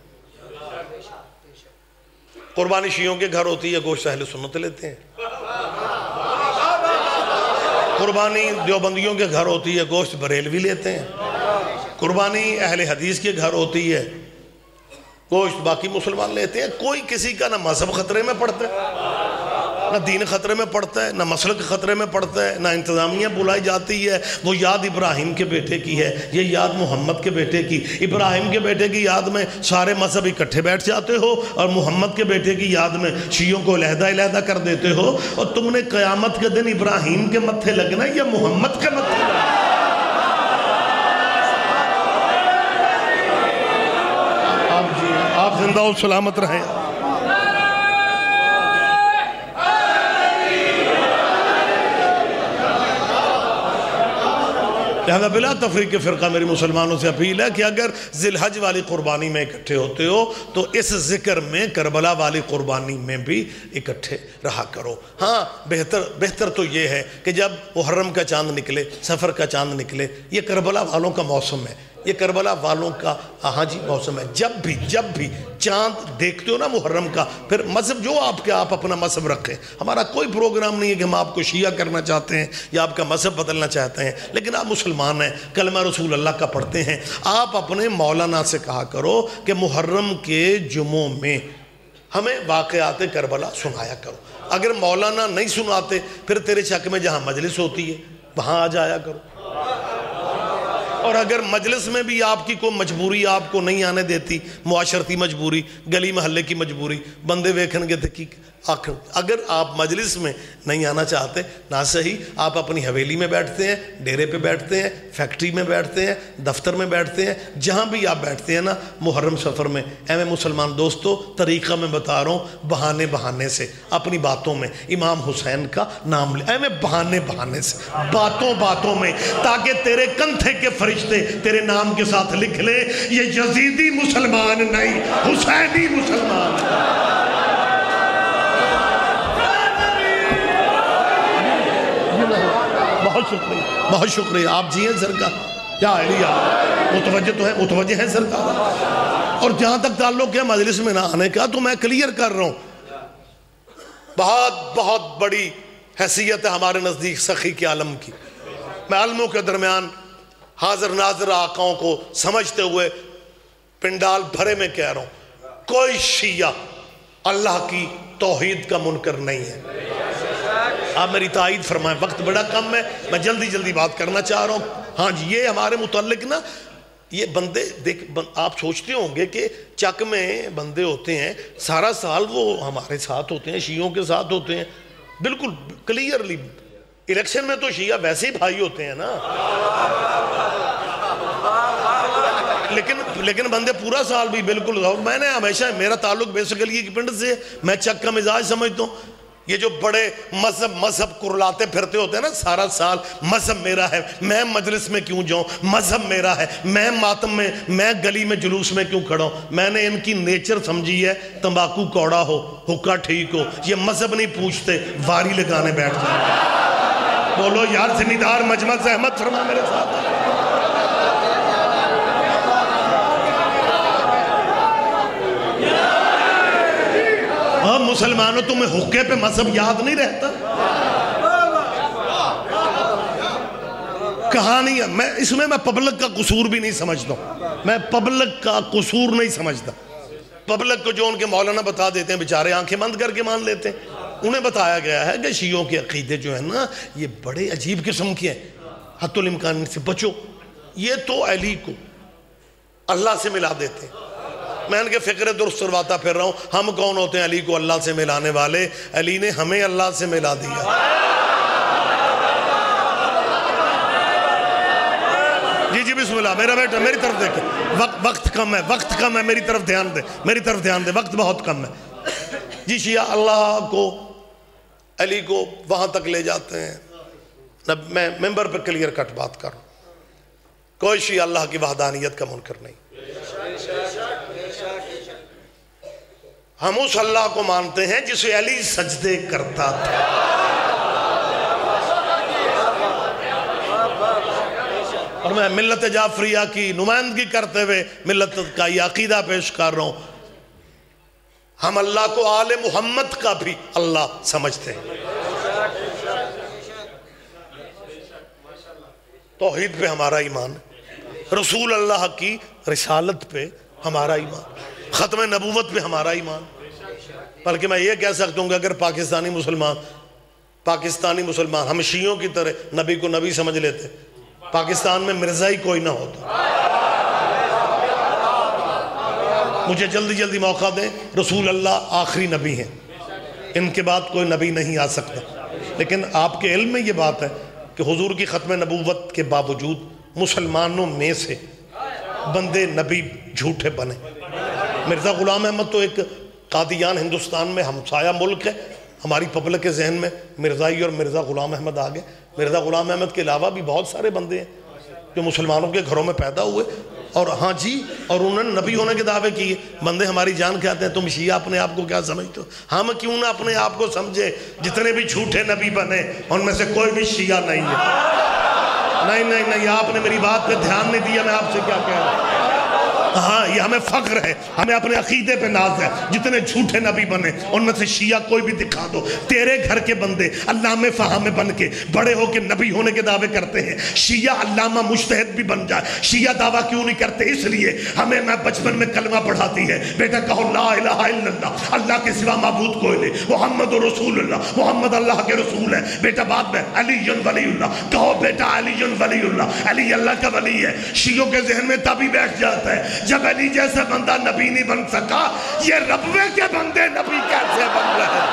قربانی شیعوں کے گھر ہوتی ہے، گوشت اہل سنت لیتے ہیں۔ قربانی دیوبندیوں کے گھر ہوتی ہے، گوشت بریلوی لیتے ہیں۔ قربانی اہل حدیث کے گھر ہوتی ہے، گوشت باقی مسلمان لیتے ہیں۔ کوئی کسی کا نہ مذہب خطرے میں پڑتا ہے، نہ دین خطرے میں پڑتا ہے، نہ مسلک خطرے میں پڑتا ہے، نہ انتظامیہ بلائی جاتی ہے۔ وہ یاد ابراہیم کے بیٹے کی ہے، یہ یاد محمد کے بیٹے کی۔ ابراہیم کے بیٹے کی یاد میں سارے مذہب اکٹھے بیٹھ جاتے ہو، اور محمد کے بیٹے کی یاد میں شیعوں کو علیحدہ علیحدہ کر دیتے ہو، اور تم نے قیامت کے دن ابراہیم کے متھے لگنا یا محمد کے متھے لگنا؟ آپ زندہ و سلامت رہیں۔ لہذا بلا تفریق فرقہ میری مسلمانوں سے اپیل ہے کہ اگر ذی الحج والی قربانی میں اکٹھے ہوتے ہو تو اس ذکر میں کربلا والی قربانی میں بھی اکٹھے رہا کرو۔ ہاں بہتر تو یہ ہے کہ جب محرم کا چاند نکلے، سفر کا چاند نکلے، یہ کربلا والوں کا موسم ہے، یہ کربلا والوں کا ہاں جی موسم ہے۔ جب بھی چاند دیکھتے ہو نا محرم کا، پھر مذہب جو آپ کے آپ اپنا مذہب رکھیں، ہمارا کوئی پروگرام نہیں ہے کہ ہم آپ کو شیعہ کرنا چاہتے ہیں یا آپ کا مذہب بدلنا چاہتے ہیں، لیکن آپ مسلمان ہیں، کلمہ رسول اللہ کا پڑھتے ہیں۔ آپ اپنے مولانا سے کہا کرو کہ محرم کے جمعوں میں ہمیں واقعات کربلا سنایا کرو۔ اگر مولانا نہیں سناتے پھر تیرے چک میں جہاں مجلس ہوتی ہے وہاں آ جایا کرو، اور اگر مجلس میں بھی آپ کی کوئی مجبوری آپ کو نہیں آنے دیتی، معاشرتی مجبوری، گلی محلے کی مجبوری، بندے ویکھن گے تھے آخر اگر آپ مجلس میں نہیں آنا چاہتے نہ صحیح، آپ اپنی حویلی میں بیٹھتے ہیں، ڈیرے پہ بیٹھتے ہیں، فیکٹری میں بیٹھتے ہیں، دفتر میں بیٹھتے ہیں، جہاں بھی آپ بیٹھتے ہیں نا محرم سفر میں، اے مسلمان دوستو طریقہ میں بتا رہا ہوں، بہانے سے اپنی باتوں میں امام حسین کا نام لے، اے بہانے سے باتوں میں، تاکہ تیرے کندھے کے فرشتے تیرے نام کے ساتھ لکھ لے یہ یزیدی مسلمان نہیں، حسینی مسلمان۔ بہت شکریہ، آپ جی ہیں سرکار، کیا علیہ متوجہ ہیں سرکار۔ اور جہاں تک تعلق ہے مجلس میں نہ آنے کا، تو میں کلیئر کر رہا ہوں، بہت بڑی حیثیت ہے ہمارے نزدیک سخی کے عالم کی۔ میں عالموں کے درمیان حاضر ناظر آقاؤں کو سمجھتے ہوئے پنڈال بھرے میں کہہ رہا ہوں، کوئی شیعہ اللہ کی توحید کا منکر نہیں ہے، آپ میری تائید فرمائیں، وقت بڑا کم ہے، میں جلدی جلدی بات کرنا چاہ رہا ہوں۔ ہاں جی، یہ ہمارے متعلق نا، یہ بندے دیکھ، آپ سوچتے ہوں گے کہ چک میں بندے ہوتے ہیں سارا سال وہ ہمارے ساتھ ہوتے ہیں، شیعوں کے ساتھ ہوتے ہیں، بالکل کلیئرلی الیکشن میں تو شیعہ ویسے ہی بھائی ہوتے ہیں نا، لیکن بندے پورا سال بھی بالکل، میں نے ہمیشہ، میرا تعلق بیسیکلی ایک پنڈ سے، میں چک کا مزاج سمجھتا ہوں، یہ جو بڑے مذہب کرلاتے پھرتے ہوتے ہیں نا سارا سال، مذہب میرا ہے، میں مجلس میں کیوں جاؤں، مذہب میرا ہے، میں ماتم میں، میں گلی میں جلوس میں کیوں کھڑا ہوں، میں نے ان کی نیچر سمجھی ہے، تمباکو کوڑا ہو، حکا ٹھیک ہو، یہ مذہب نہیں پوچھتے، واری لگانے بیٹھ جائیں۔ بولو یار ذمہ دار مجمع زحمت فرما میرے ساتھ۔ مسلمانوں تمہیں حقے پہ مذہب یاد نہیں رہتا؟ کہانی ہے، اس میں پبلک کا قصور بھی نہیں سمجھتا، میں پبلک کا قصور نہیں سمجھتا۔ پبلک کو جو ان کے مولانا بتا دیتے ہیں بیچارے آنکھیں بند کر کے مان لیتے ہیں، انہیں بتایا گیا ہے کہ شیعوں کے عقیدے جو ہیں نا یہ بڑے عجیب قسم کے ہیں، حتی الامکان سے بچو۔ یہ تو علی کو اللہ سے ملا دیتے ہیں، میں ان کے فکر درست کرواتا پھر رہا ہوں، ہم کون ہوتے ہیں علی کو اللہ سے ملانے والے؟ علی نے ہمیں اللہ سے ملا دیا۔ جی بسم اللہ، میرا بیٹا میری طرف دیکھیں، وقت کم ہے، میری طرف دھیان دے، وقت بہت کم ہے۔ جی شیعہ اللہ کو، علی کو وہاں تک لے جاتے ہیں، میں ممبر پر کلیئر کٹ بات کر رہا ہوں، کوئی شیعہ اللہ کی وحدانیت کا منکر نہیں، ہم اس اللہ کو مانتے ہیں جسے علی سجدے کرتا تھا۔ اور میں ملت جعفریہ کی نمائندگی کرتے ہوئے ملت کا یہ عقیدہ پیش کر رہا ہوں، ہم اللہ کو آل محمد کا بھی اللہ سمجھتے ہیں۔ توحید پہ ہمارا ایمان، رسول اللہ کی رسالت پہ ہمارا ایمان، ختم نبوت پہ ہمارا ایمان۔ بلکہ میں یہ کہہ سکتا ہوں کہ اگر پاکستانی مسلمان ہم شیعوں کی طرح نبی کو نبی سمجھ لیتے، پاکستان میں مرزا ہی کوئی نہ ہوتا۔ مجھے جلدی موقع دیں، رسول اللہ آخری نبی ہیں، ان کے بعد کوئی نبی نہیں آ سکتا، لیکن آپ کے علم میں یہ بات ہے کہ حضور کی ختم نبوت کے باوجود مسلمانوں میں سے بندے نبی جھوٹے بنے۔ مرزا غلام احمد تو ایک قادیان ہندوستان میں ہمسایہ ملک ہے، ہماری پبلک کے ذہن میں مرزائی اور مرزا غلام احمد آگے۔ مرزا غلام احمد کے علاوہ بھی بہت سارے بندے ہیں جو مسلمانوں کے گھروں میں پیدا ہوئے، اور ہاں جی، اور انہوں نے نبی ہونے کے دعوے کیے۔ بندے ہماری جان کہتے ہیں تم شیعہ اپنے آپ کو کیا سمجھتے ہو؟ ہم کیوں نہ اپنے آپ کو سمجھے، جتنے بھی جھوٹے نبی بنے ان میں سے کوئی بھی شیعہ نہیں ہے۔ نہیں، آپ نے میری بات پہ دھیان نہیں دیا، میں آپ سے کیا کہہ رہا ہوں۔ ہاں یہ ہمیں فخر ہے، ہمیں اپنے عقیدے پہ ناز ہے، جتنے جھوٹے نبی بنے ان میں سے شیعہ کوئی بھی دکھا دو۔ تیرے گھر کے بندے علامہ فہامے بن کے بڑے ہو کے نبی ہونے کے دعوے کرتے ہیں، شیعہ علامہ مجتہد بھی بن جائے، شیعہ دعویٰ کیوں نہیں کرتے؟ اس لیے ہمیں میں بچپن میں کلمہ پڑھاتی ہے، بیٹا کہو لا الہ الا اللہ، اللہ کے سوا معبود کوئی نہیں، محمد رسول اللہ، محمد اللہ کے رسول ہے۔ بیٹا بعد میں علی ولی اللہ، کہو بیٹا علی ولی اللہ، علی اللہ کا ولی ہے۔ شیعوں کے ذہن میں تبھی بیٹھ جاتا ہے جب علی جیسا بندہ نبی نہیں بن سکا، یہ ربوے کے بندے نبی کیسے بن رہے ہیں؟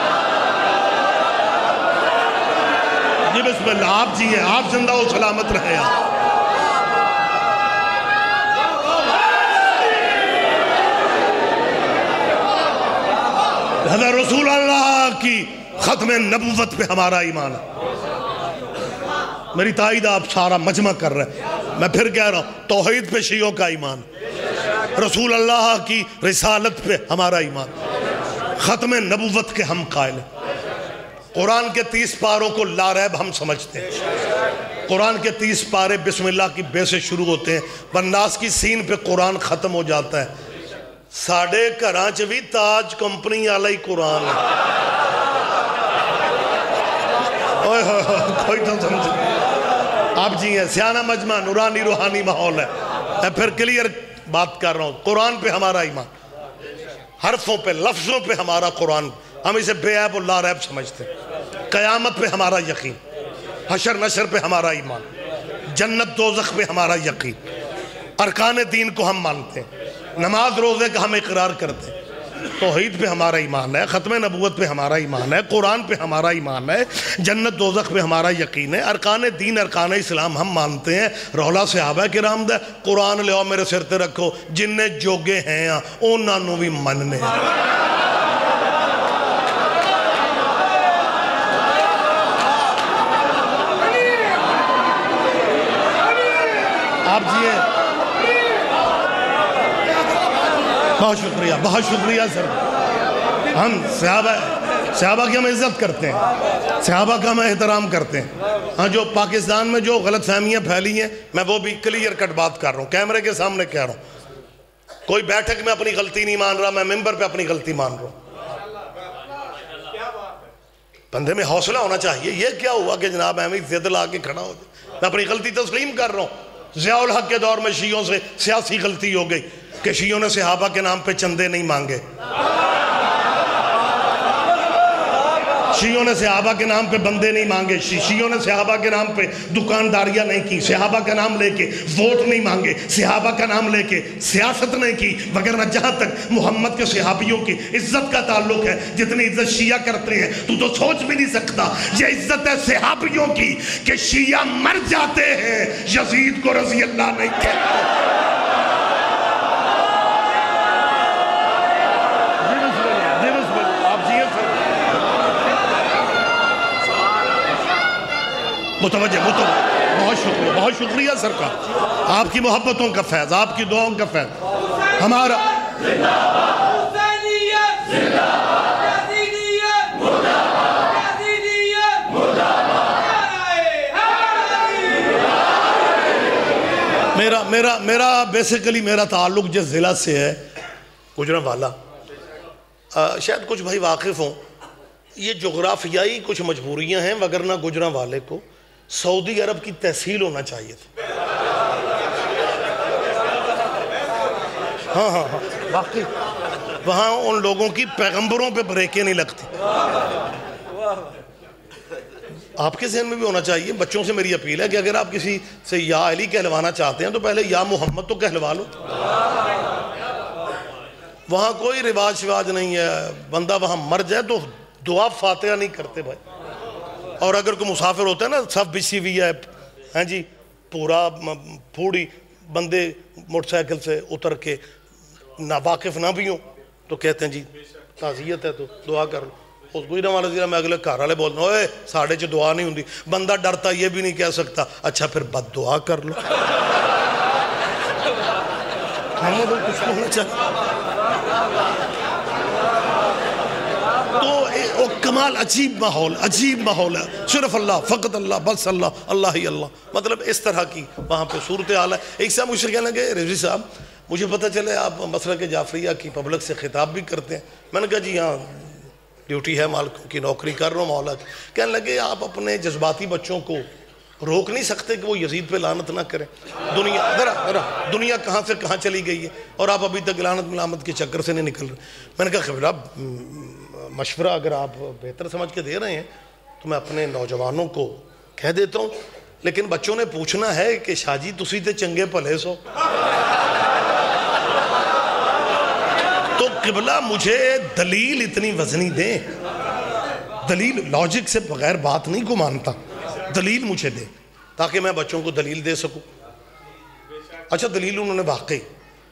جی بسم اللہ، آپ جی ہیں، آپ زندہ و سلامت رہے ہیں۔ حضرت رسول اللہ کی ختم نبوت پہ ہمارا ایمان ہے۔ میری تائید آپ سارا مجمع کر رہے ہیں، میں پھر کہہ رہا ہوں، توحید پہ شیعوں کا ایمان، رسول اللہ کی رسالت پہ ہمارا ایمان، ختم نبوت کے ہم قائل ہیں۔ قرآن کے 30 پاروں کو لا ریب ہم سمجھتے ہیں۔ قرآن کے 30 پارے بسم اللہ کی بے سے شروع ہوتے ہیں، والناس کی سین پہ قرآن ختم ہو جاتا ہے۔ ساڑھے کراچ بھی تاج کمپنی علی قرآن ہے، کوئی تو سمجھے آپ جی ہیں، سیانہ مجمع نورانی روحانی ماحول ہے۔ میں پھر کلیئر بات کر رہا ہوں، قرآن پہ ہمارا ایمان، حرفوں پہ لفظوں پہ ہمارا قرآن، ہم اسے بے عیب و لا ریب سمجھتے ہیں۔ قیامت پہ ہمارا یقین، حشر نشر پہ ہمارا ایمان، جنت دوزخ پہ ہمارا یقین، ارکان دین کو ہم مانتے ہیں، نماز روزے کا ہم اقرار کرتے ہیں، توحید پہ ہمارا ایمان ہے، ختم نبوت پہ ہمارا ایمان ہے، قرآن پہ ہمارا ایمان ہے، جنت دوزخ پہ ہمارا یقین ہے، ارکان دین ارکان اسلام ہم مانتے ہیں۔ رولا صحابہ کرام دا قرآن لے آؤ میرے سر تے رکھو، جننے جوگے ہیں انہاں نوں بھی مننے۔ آپ جی ہیں، بہت شکریہ سر۔ ہم صحابہ کی ہم عزت کرتے ہیں، صحابہ کا ہم احترام کرتے ہیں۔ ہاں جو پاکستان میں جو غلط فہمیاں پھیلی ہیں میں وہ بھی کلیئر کٹ بات کر رہا ہوں، کیمرے کے سامنے کہہ رہا ہوں۔ کوئی بیٹھک میں اپنی غلطی نہیں مان رہا، میں ممبر پہ اپنی غلطی مان رہا ہوں۔ بندے میں حوصلہ ہونا چاہیے۔ یہ کیا ہوا کہ جناب احمد زد لا کے کھڑا ہو جائے؟ میں اپنی غلطی تسلیم کر رہا ہوں۔ ضیاء الحق کے دور میں شیعوں سے سیاسی غلطی ہو گئی کہ شیعوں نے صحابہ کے نام پہ چندے نہیں مانگے، شیعوں نے صحابہ کے نام پہ بندے نہیں مانگے، شیعوں نے صحابہ کے نام پہ دکانداریاں نہیں کی، صحابہ کا نام لے کے ووٹ نہیں مانگے، صحابہ کا نام لے کے سیاست نہیں کی، وگرنہ جہاں تک محمد کے صحابیوں کی عزت کا تعلق ہے، جتنی عزت شیعہ کرتے ہیں تو سوچ بھی نہیں سکتا۔ یہ عزت ہے صحابیوں کی کہ شیعہ مر جاتے ہیں، یزید کو رضی اللہ نہیں کہتے۔ متوجہ بہت شکریہ سرکار، آپ کی محبتوں کا فیض، آپ کی دعاؤں کا فیض ہمارا۔ میرا بیسیکلی میرا تعلق جس ضلع سے ہے گجرانوالہ، شاید کچھ بھائی واقف ہوں، یہ جغرافیائی کچھ مجبوریاں ہیں، وگرنہ گجرانوالے کو سعودی عرب کی تحصیل ہونا چاہیے تھا۔ ہاں واقعی وہاں ان لوگوں کی پیغمبروں پہ بریکیں نہیں لگتی۔ آپ کے ذہن میں بھی ہونا چاہیے۔ بچوں سے میری اپیل ہے کہ اگر آپ کسی سے یا علی کہلوانا چاہتے ہیں تو پہلے یا محمد تو کہلوا لو۔ وہاں کوئی رواج نہیں ہے، بندہ وہاں مر جائے تو دعا فاتحہ نہیں کرتے بھائی، اور اگر کوئی مسافر ہوتا ہے نا صف بچھی ہوئی ہے، ہاں جی پورا پھوڑی بندے موٹر سائیکل سے اتر کے واقف نہ بھی ہوں تو کہتے ہیں جی تعزیت ہے تو دعا کر لو۔ اس گجرانوالہ میں اگلے گھر والے بولتے ہیں اوے ساڑھے چ دعا نہیں ہوندی، بندہ ڈرتا یہ بھی نہیں کہہ سکتا اچھا پھر بد دعا کر لو۔ کچھ ہونا چاہیے تو کمال، عجیب ماحول ہے، صرف اللہ، فقط اللہ، بس اللہ، اللہ ہی اللہ، مطلب اس طرح کی وہاں پہ صورتحال ہے۔ ایک صاحب مجھ سے کہنے لگے رضوی صاحب مجھے پتہ چلے آپ مسلک جعفریہ کی پبلک سے خطاب بھی کرتے ہیں۔ میں نے کہا جی ہاں ڈیوٹی ہے، مالکوں کی نوکری کر رہا ہوں مولا کی۔ کہنے لگے آپ اپنے جذباتی بچوں کو روک نہیں سکتے کہ وہ یزید پہ لعنت نہ کریں؟ دنیا کہاں سے کہاں چلی گئی ہے اور آپ ابھی تک لعنت ملامت کے چکر سے نہیں نکل رہے۔ میں نے کہا خبرہ مشورہ اگر آپ بہتر سمجھ کے دے رہے ہیں تو میں اپنے نوجوانوں کو کہہ دیتا ہوں، لیکن بچوں نے پوچھنا ہے کہ شاہ جی تسی تے چنگے پھلے سو، تو قبلہ مجھے دلیل اتنی وزنی دیں، دلیل لاجک سے بغیر بات نہیں کو مانتا، دلیل مجھے دے تاکہ میں بچوں کو دلیل دے سکوں۔ اچھا دلیل انہوں نے واقعی،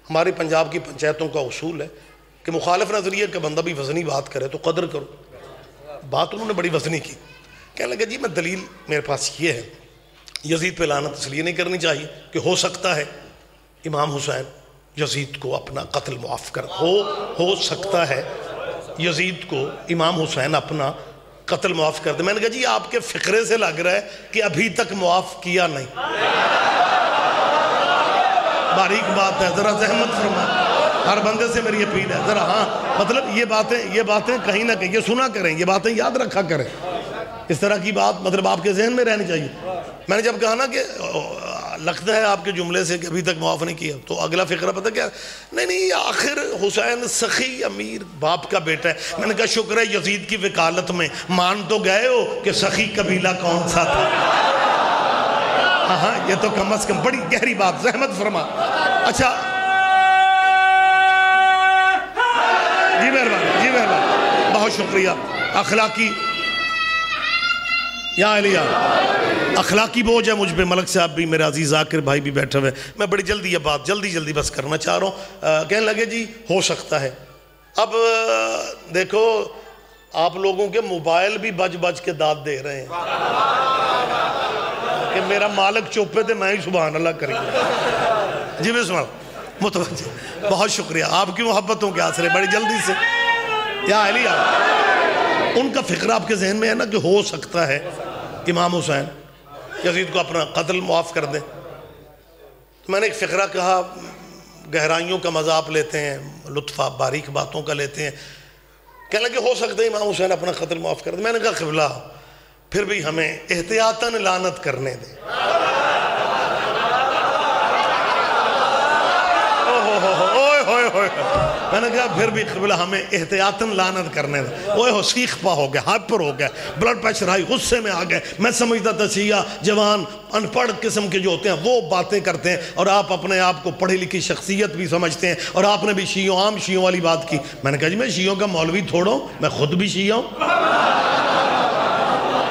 ہماری پنجاب کی پنچایتوں کا اصول ہے کہ مخالف نظریے کا بندہ بھی وزنی بات کرے تو قدر کرو، بات انہوں نے بڑی وزنی کی۔ کہنے لگا جی میں دلیل میرے پاس یہ ہے، یزید پہ لعنت اس لیے نہیں کرنی چاہیے کہ ہو سکتا ہے امام حسین یزید کو اپنا قتل معاف کر، ہو سکتا ہے یزید کو امام حسین اپنا قتل معاف کر دے۔ میں نے کہا جی آپ کے فقرے سے لگ رہا ہے کہ ابھی تک معاف کیا نہیں۔ باریک بات ہے، ذرا زحمت فرما، ہر بندے سے میری اپیل ہے ذرا، ہاں مطلب یہ باتیں کہیں نہ کہیں یہ سنا کریں، یہ باتیں یاد رکھا کریں، اس طرح کی بات مطلب آپ کے ذہن میں رہنی چاہیے۔ میں نے جب کہا نا کہ لگتا ہے آپ کے جملے سے کہ ابھی تک معاف نہیں کیا، تو اگلا فقرہ پتہ کیا؟ نہیں آخر حسین سخی امیر باپ کا بیٹا ہے۔ میں نے کہا شکر ہے یزید کی وکالت میں مان تو گئے ہو کہ سخی قبیلہ کون سا تھا۔ ہاں یہ تو کم از کم بڑی گہری بات، زحمت فرما۔ اچھا جی مہربانی، جی مہربانی، بہت شکریہ۔ اخلاقی یا علیہ اخلاقی بوجھ ہے مجھ پہ، ملک صاحب بھی، میرے عزیز ذاکر بھائی بھی بیٹھے ہوئے، میں بڑی جلدی یہ بات جلدی بس کرنا چاہ رہا ہوں۔ کہنے لگے جی ہو سکتا ہے، اب دیکھو آپ لوگوں کے موبائل بھی بج کے داد دے رہے ہیں کہ میرا مالک چوپے تھے میں ہی سبحان اللہ کریں گے۔ جی بسم اللہ، متوجہ، بہت شکریہ آپ کی محبتوں کے آسرے، بڑی جلدی سے یا علیہ ان کا فکر آپ کے ذہن میں ہے نا کہ ہو سکتا ہے امام حسین یزید کو اپنا قتل معاف کر دیں۔ تو میں نے ایک فقرہ کہا، گہرائیوں کا مزہ آپ لیتے ہیں، لطفہ باریک باتوں کا لیتے ہیں، کہنے لگے ہو سکتا ہے امام حسین اپنا قتل معاف کر دیں۔ میں نے کہا قبلہ پھر بھی ہمیں احتیاطاً لعنت کرنے دیں۔ میں نے کہا پھر بھی قبلہ ہمیں احتیاطاً لعنت کرنے دیں۔ اوہ ہو سیخ پا ہو گیا، ہائپر ہو گیا، بلڈ پریشر ہائی، غصے میں آ گئے۔ میں سمجھتا تھا شیعہ جوان ان پڑھ قسم کے جو ہوتے ہیں وہ باتیں کرتے ہیں، اور آپ اپنے آپ کو پڑھی لکھی شخصیت بھی سمجھتے ہیں، اور آپ نے بھی شیعوں عام شیعوں والی بات کی۔ میں نے کہا جی میں شیعوں کا مولوی تھوڑا ہوں، میں خود بھی شیعہ ہوں،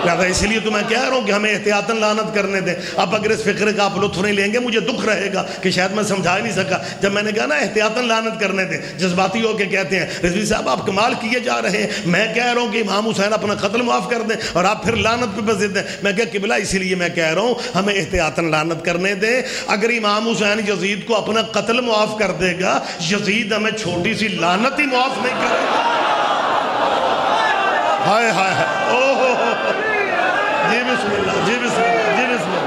لہذا اسی لیے تو میں کہہ رہا ہوں کہ ہمیں احتیاطاً لعنت کرنے دیں۔ اب اگر اس فقرے کا آپ لطف نہیں لیں گے مجھے دکھ رہے گا کہ شاید میں سمجھا ہی نہیں سکا۔ جب میں نے کہا نا احتیاطاً لعنت کرنے دیں، جذباتی ہو کے کہتے ہیں رضوی صاحب آپ کمال کیے جا رہے ہیں، میں کہہ رہا ہوں کہ امام حسین اپنا قتل معاف کر دیں اور آپ پھر لعنت پہ ضد ہیں۔ میں کہا قبلہ اسی لیے میں کہہ رہا ہوں ہمیں احتیاطاً لعنت کرنے دیں۔ اگر امام حسین یزید کو اپنا قتل معاف کر دے گا، یزید ہمیں چھوٹی سی لعنت ہی معاف نہیں کرے گا۔ ہائے ہائے ہائے، اوہ جی بسم اللہ، جی بسم اللہ، جی بسم اللہ،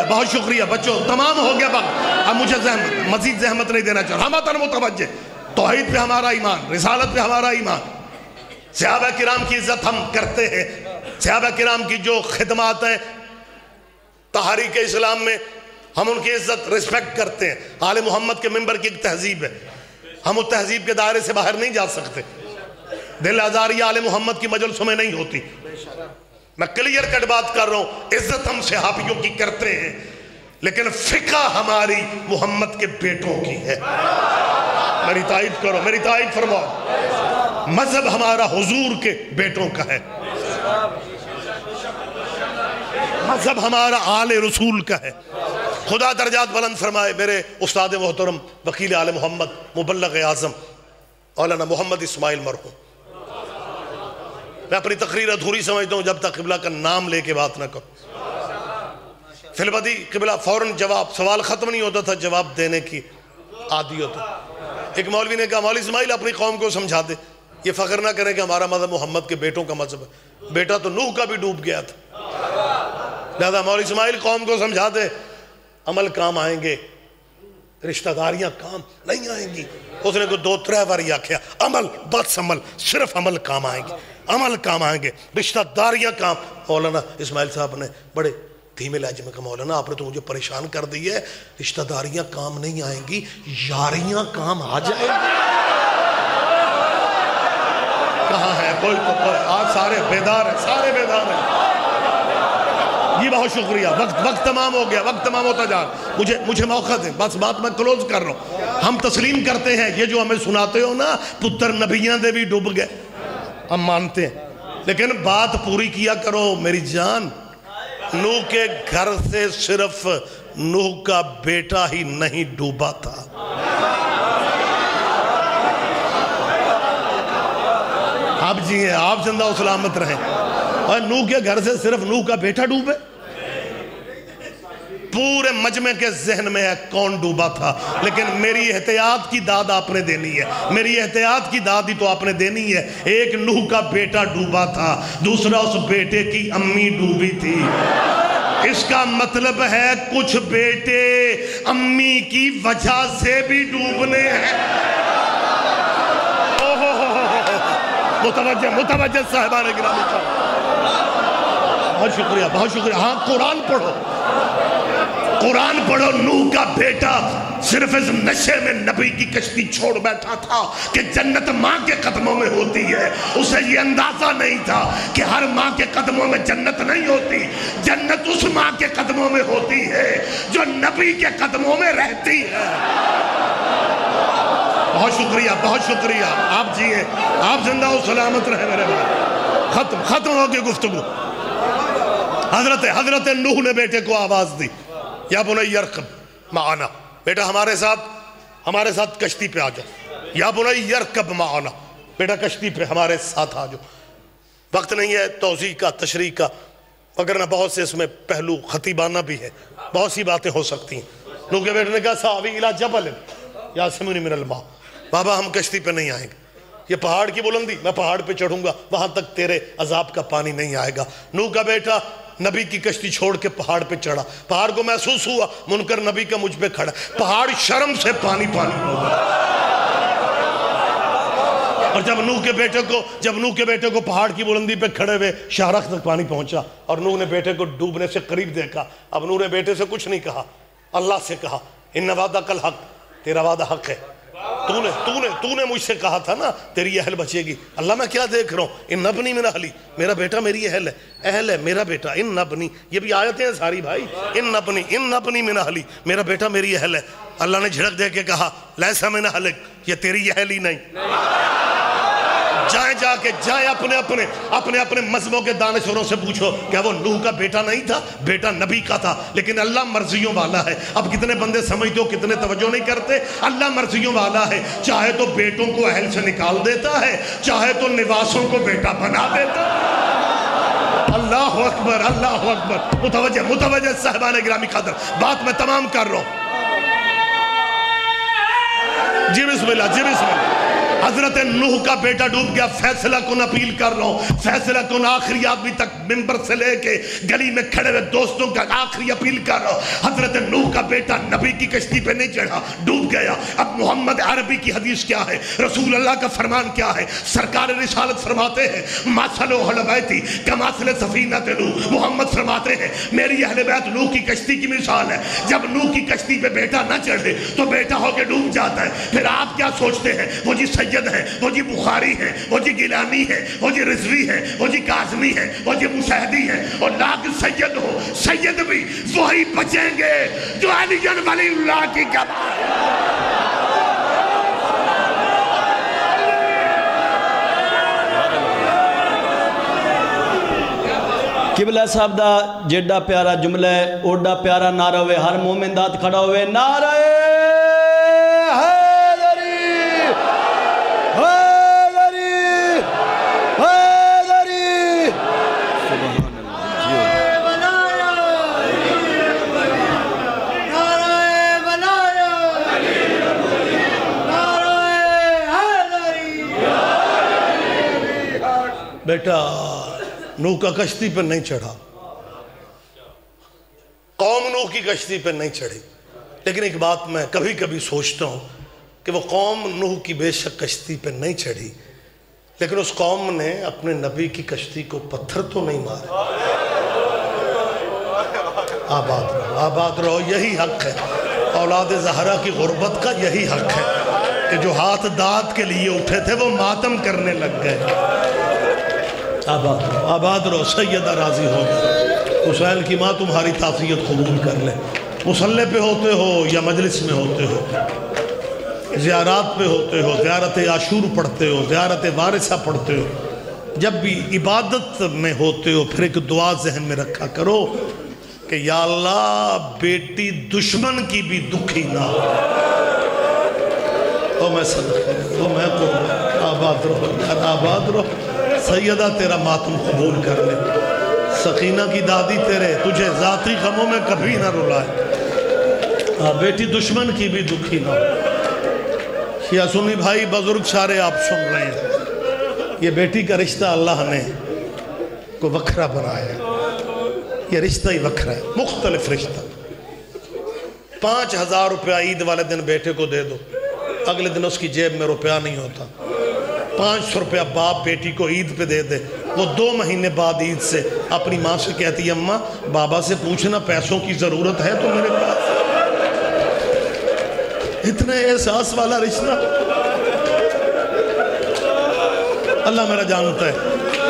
بہت شکریہ بچوں، تمام ہو گیا وقت۔ اب مجھے مزید زحمت نہیں دینا چاہتا، ہم اتن متوجہ، توحید پہ ہمارا ایمان، رسالت پہ ہمارا ایمان، صحابہ کرام کی عزت ہم کرتے ہیں، صحابہ کرام کی جو خدمات ہیں تحریک اسلام میں ہم ان کی عزت رسپیکٹ کرتے ہیں۔ آل محمد کے ممبر کی ایک تہذیب ہے، ہم اس تہذیب کے دائرے سے باہر نہیں جا سکتے، دل آزاری آل محمد کی مجلسوں میں نہیں ہوتی۔ میں کلیئر کٹ بات کر رہا ہوں، عزت ہم صحابیوں کی کرتے ہیں لیکن فقہ ہماری محمد کے بیٹوں کی ہے۔ میری تائید کرو، میری تائید فرماؤ، مذہب ہمارا حضور کے بیٹوں کا ہے، مذہب ہمارا آل رسول کا ہے۔ خدا درجات بلند فرمائے میرے استاد محترم وکیل آل محمد مبلغ اعظم مولانا محمد اسماعیل مرحوم۔ میں اپنی تقریر ادھوری سمجھتا ہوں جب تک قبلہ کا نام لے کے بات نہ کرو۔ فی البدی قبلہ فوراً جواب، سوال ختم نہیں ہوتا تھا، جواب دینے کی عادی ہوتا۔ ایک مولوی نے کہا مولوی اسماعیل اپنی قوم کو سمجھا دے، یہ فخر نہ کریں کہ ہمارا مذہب محمد کے بیٹوں کا مذہب ہے، بیٹا تو نوح کا بھی ڈوب گیا تھا، لہذا مولوی اسماعیل قوم کو سمجھا دے عمل کام آئیں گے، رشتہ داریاں کام نہیں آئیں گی۔ اس نے کو 2-3 بار یہ کیا، عمل بس عمل، صرف عمل کام آئیں گے، عمل کام آئیں گے، رشتہ داریاں کام۔ مولانا اسماعیل صاحب نے بڑے دھیمے لہجے میں کہا مولانا آپ نے تو مجھے پریشان کر دی ہے، رشتہ داریاں کام نہیں آئیں گی، یاریاں کام آ جائیں گی۔ کہاں ہے کوئی تو کوئی، آج سارے بیدار ہیں، سارے بیدار ہیں۔ جی بہت شکریہ، وقت تمام ہو گیا، وقت تمام ہوتا جا، مجھے موقع دیں، بس بات میں کلوز کر رہا ہوں۔ ہم تسلیم کرتے ہیں یہ جو ہمیں سناتے ہو نا پتر نبیاں دے بھی ڈوب گئے، ہم مانتے ہیں، لیکن بات پوری کیا کرو میری جان۔ نوح کے گھر سے صرف نوح کا بیٹا ہی نہیں ڈوبا تھا، آپ جی ہیں، آپ زندہ و سلامت رہیں، اور نوح کے گھر سے صرف نوح کا بیٹا ڈوبے؟ پورے مجمع کے ذہن میں ہے کون ڈوبا تھا، لیکن میری احتیاط کی داد آپ نے دینی ہے، میری احتیاط کی داد ہی تو آپ نے دینی ہے۔ ایک نوح کا بیٹا ڈوبا تھا، دوسرا اس بیٹے کی امی ڈوبی تھی۔ اس کا مطلب ہے کچھ بیٹے امی کی وجہ سے بھی ڈوبنے ہیں۔ متوجہ صاحبان گرامی صاحب، بہت شکریہ بہت شکریہ. ہاں قرآن پڑھو قرآن پڑھو. نوح کا بیٹا صرف اس نشے میں نبی کی کشتی چھوڑ بیٹھا تھا کہ جنت ماں کے قدموں میں ہوتی ہے. اسے یہ اندازہ نہیں تھا کہ ہر ماں کے قدموں میں جنت نہیں ہوتی. جنت اس ماں کے قدموں میں ہوتی ہے جو نبی کے قدموں میں رہتی ہے. بہت شکریہ بہت شکریہ. آپ جیئے آپ زندہ و سلامت رہے میرے بھائی. ختم ہو گئی گفتگو. حضرت نوح نے بیٹے کو آواز دی, یا بنی ارکب معنا, بیٹا ہمارے ساتھ کشتی پہ آ جاؤ. یا بنی ارکب معنا, بیٹا کشتی پہ ہمارے ساتھ آ جاؤ. وقت نہیں ہے توضیح کا تشریح کا, وگرنہ بہت سے اس میں پہلو خطیبانہ بھی ہے, بہت سی باتیں ہو سکتی ہیں. نوح کے بیٹے نے کہا ساوی الی جبل یعصمنی من الماء, بابا ہم کشتی پہ نہیں آئیں گے, یہ پہاڑ کی بلندی, میں پہاڑ پہ چڑھوں گا, وہاں تک تیرے عذاب کا پانی نہیں آئے گا. نوح کا بیٹا نبی کی کشتی چھوڑ کے پہاڑ پہ چڑھا. پہاڑ کو محسوس ہوا منکر نبی کا مجھ پہ کھڑا. پہاڑ شرم سے پانی ہو گیا. اور جب نوح کے بیٹے کو پہاڑ کی بلندی پہ کھڑے ہوئے شاہراہ تک پانی پہنچا, اور نوح نے بیٹے کو ڈوبنے سے قریب دیکھا. اب نوح نے بیٹے سے کچھ نہیں کہا, اللہ سے کہا ان وعدک الحق, تیرا وعدہ حق ہے. تو نے مجھ سے کہا تھا نا تیری اہل بچے گی. اللہ میں کیا دیکھ رہا ہوں, ان ابنی من اہلی, میرا بیٹا میری اہل ہے میرا بیٹا. ان ابنی, یہ بھی آیتیں ہیں ساری بھائی. ان ابنی من اہلی, میرا بیٹا میری اہل ہے. اللہ نے جھڑک دے کے کہا لیسا من اہلک, یہ تیری اہل ہی نہیں. جائیں اپنے مذہبوں کے دانشوروں سے پوچھو کیا وہ نوح کا بیٹا نہیں تھا؟ بیٹا نبی کا تھا, لیکن اللہ مرضیوں والا ہے. اب کتنے بندے سمجھتے ہو کتنے توجہ نہیں کرتے. اللہ مرضیوں والا ہے, چاہے تو بیٹوں کو اہل سے نکال دیتا ہے, چاہے تو نواسوں کو بیٹا بنا دیتا ہے. اللہ اکبر اللہ اکبر. متوجہ صاحبان گرامی قدر, بات میں تمام کر رہا ہوں. جی بسم اللہ. حضرت نوح کا بیٹا ڈوب گیا. فیصلہ کن اپیل کر رہا ہوں, فیصلہ کن آخری آدمی تک ممبر سے لے کے گلی میں کھڑے ہوئے دوستوں کا آخری اپیل کر رہا ہوں. حضرت نوح کا بیٹا نبی کی کشتی پہ نہیں چڑھا, ڈوب گیا. اب محمد عربی کی حدیث کیا ہے, رسول اللہ کا فرمان کیا ہے؟ سرکار رسالت فرماتے ہیں مَثَلُ أَهْلِ بَيْتِي كَمَثَلِ سَفِينَةِ نوح. محمد فرماتے ہیں میری اہل بیت نوح کی کشتی کی مثال ہے. جب نوح کی کشتی پہ بیٹا نہ چڑھے تو بیٹا ہو کے ڈوب جاتا ہے. پھر آپ کیا سوچتے ہیں وہ جی سید ہے, وہ جی بخاری ہے, وہ جی گیلانی ہے, وہ جی رضوی ہے, وہ جی کاظمی ہے, وہ جی مشاہدی ہے, اور لاکھ سید ہو, سید بھی وہی بچیں گے جو علی ولی اللہ کی گواہ ہے. قبلہ صاحب دا جیڈا پیارا جملہ ہے, اوڈا پیارا نعرہ ہوئے, ہر مومن دات کھڑا ہوئے نعرہ بیٹا نوح کا کشتی پہ نہیں چڑھا, قوم نوح کی کشتی پہ نہیں چڑھی. لیکن ایک بات میں کبھی کبھی سوچتا ہوں کہ وہ قوم نوح کی بے شک کشتی پہ نہیں چڑھی, لیکن اس قوم نے اپنے نبی کی کشتی کو پتھر تو نہیں مارا. آباد رہو, یہی حق ہے. اولاد زہرا کی غربت کا یہی حق ہے کہ جو ہاتھ داد کے لیے اٹھے تھے وہ ماتم کرنے لگ گئے. آباد رہو, سیدہ راضی ہو گئے. حسین کی ماں تمہاری تعزیت قبول کر لے. مصلی پہ ہوتے ہو یا مجلس میں ہوتے ہو, زیارات پہ ہوتے ہو, زیارت عاشور پڑھتے ہو, زیارت وارثہ پڑھتے ہو, جب بھی عبادت میں ہوتے ہو پھر ایک دعا ذہن میں رکھا کرو کہ یا اللہ بیٹی دشمن کی بھی دکھی نہ ہو. تو میں صدقہ, تو میں قربان. آباد رہو یار, آباد رہو. سیدہ تیرا ماتم قبول کر لے. سکینہ کی دادی تیرے تجھے ذاتی غموں میں کبھی نہ رلائے. بیٹی دشمن کی بھی دکھی نہ ہو. یا سنی بھائی بزرگ سارے آپ سن رہے ہیں, یہ بیٹی کا رشتہ اللہ نے کو وکھرا بنایا ہے. یہ رشتہ ہی وکھرا ہے, مختلف رشتہ. 5,000 روپیہ عید والے دن بیٹے کو دے دو, اگلے دن اس کی جیب میں روپیہ نہیں ہوتا. 500 روپیہ باپ بیٹی کو عید پہ دے دے, وہ 2 مہینے بعد عید سے اپنی ماں سے کہتی ہے اماں بابا سے پوچھنا پیسوں کی ضرورت ہے تو میرے پاس۔ اتنے احساس والا رشتہ اللہ میرا جانتا ہے۔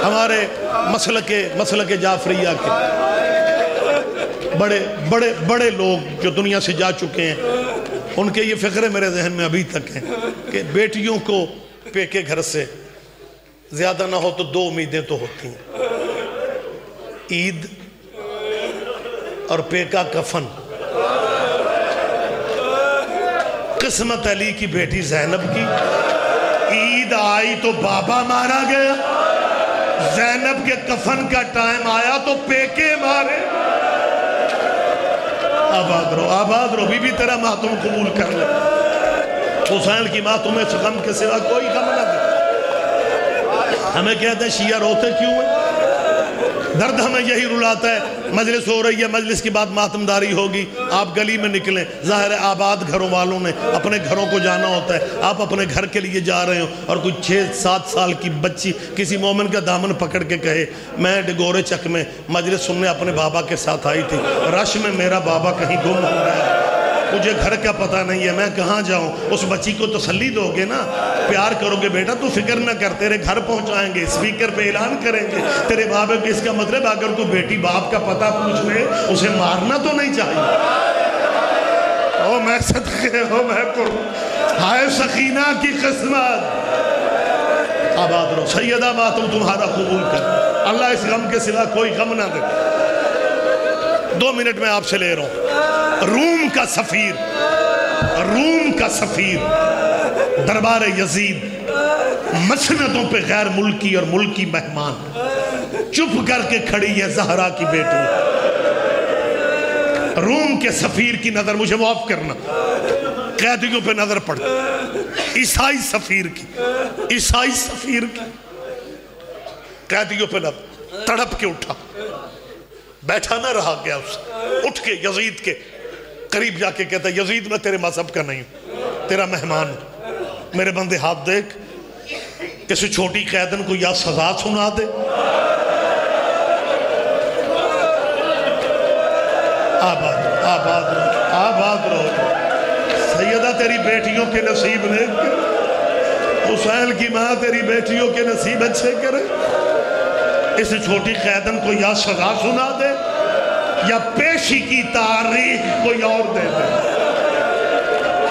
ہمارے مسلک جعفریہ کے بڑے لوگ جو دنیا سے جا چکے ہیں، ان کے یہ فکرے میرے ذہن میں ابھی تک ہیں کہ بیٹیوں کو پیکے گھر سے زیادہ نہ ہو تو 2 امیدیں تو ہوتی ہیں، عید اور پیکا کفن۔ قسمت علی کی بیٹی زینب کی، عید آئی تو بابا مارا گیا، زینب کے کفن کا ٹائم آیا تو پیکے مارے۔ آباد رو بی بی تیرا ماتم قبول کر لے، حسین کی ماں تمہیں اس غم کے سوا کوئی غم نہ دے۔ ہمیں کہتے ہیں شیعہ روتے کیوں ہیں؟ درد ہمیں یہی رلاتا ہے، مجلس ہو رہی ہے، مجلس کی بعد ماتمداری ہوگی، آپ گلی میں نکلیں، ظاہر ہے آباد گھروں والوں نے اپنے گھروں کو جانا ہوتا ہے، آپ اپنے گھر کے لیے جا رہے ہو اور کوئی 6-7 سال کی بچی کسی مومن کا دامن پکڑ کے کہے میں ڈگورے چک میں مجلس سننے اپنے بابا کے ساتھ آئی تھی، رش میں میرا بابا کہیں گم ہو رہا ہے، مجھے گھر کا پتہ نہیں ہے، میں کہاں جاؤں؟ اس بچی کو تسلی دو گے نا، پیار کرو گے، بیٹا تو فکر نہ کر، تیرے گھر پہنچائیں گے، اسپیکر پہ اعلان کریں گے تیرے بابے کے۔ اس کا مطلب اگر کوئی بیٹی باپ کا پتہ پوچھ لے اسے مارنا تو نہیں چاہیے۔ او میں صدقے ہو میں کروں، ہائے سکینہ کی قسمت۔ آباد رہو، سیدہ ماتم تمہارا قبول کر، اللہ اس غم کے سوا کوئی غم نہ دے۔ 2 منٹ میں آپ سے لے رہا ہوں۔ روم کا سفیر دربار یزید، مسندوں پہ غیر ملکی اور ملکی مہمان، چپ کر کے کھڑی ہے زہرا کی بیٹی۔ روم کے سفیر کی نظر، مجھے معاف کرنا، قیدیوں پہ نظر پڑتی، عیسائی سفیر کی قیدیوں پہ نظر، تڑپ کے اٹھا، بیٹھا نہ رہا گیا اس، اٹھ کے یزید کے قریب جا کے کہتا ہے یزید میں تیرے مذہب کا نہیں ہوں، تیرا مہمان ہوں، میرے بندے ہاتھ دیکھ، کسی چھوٹی قیدن کو یا سزا سنا دے۔ آباد رہو سیدہ، تیری بیٹیوں کے نصیب نے، حسین کی ماں تیری بیٹیوں کے نصیب اچھے کرے۔ اس چھوٹی قیدن کو یا سزا سنا دے یا پیشی کی تاریخ کوئی اور دے دے۔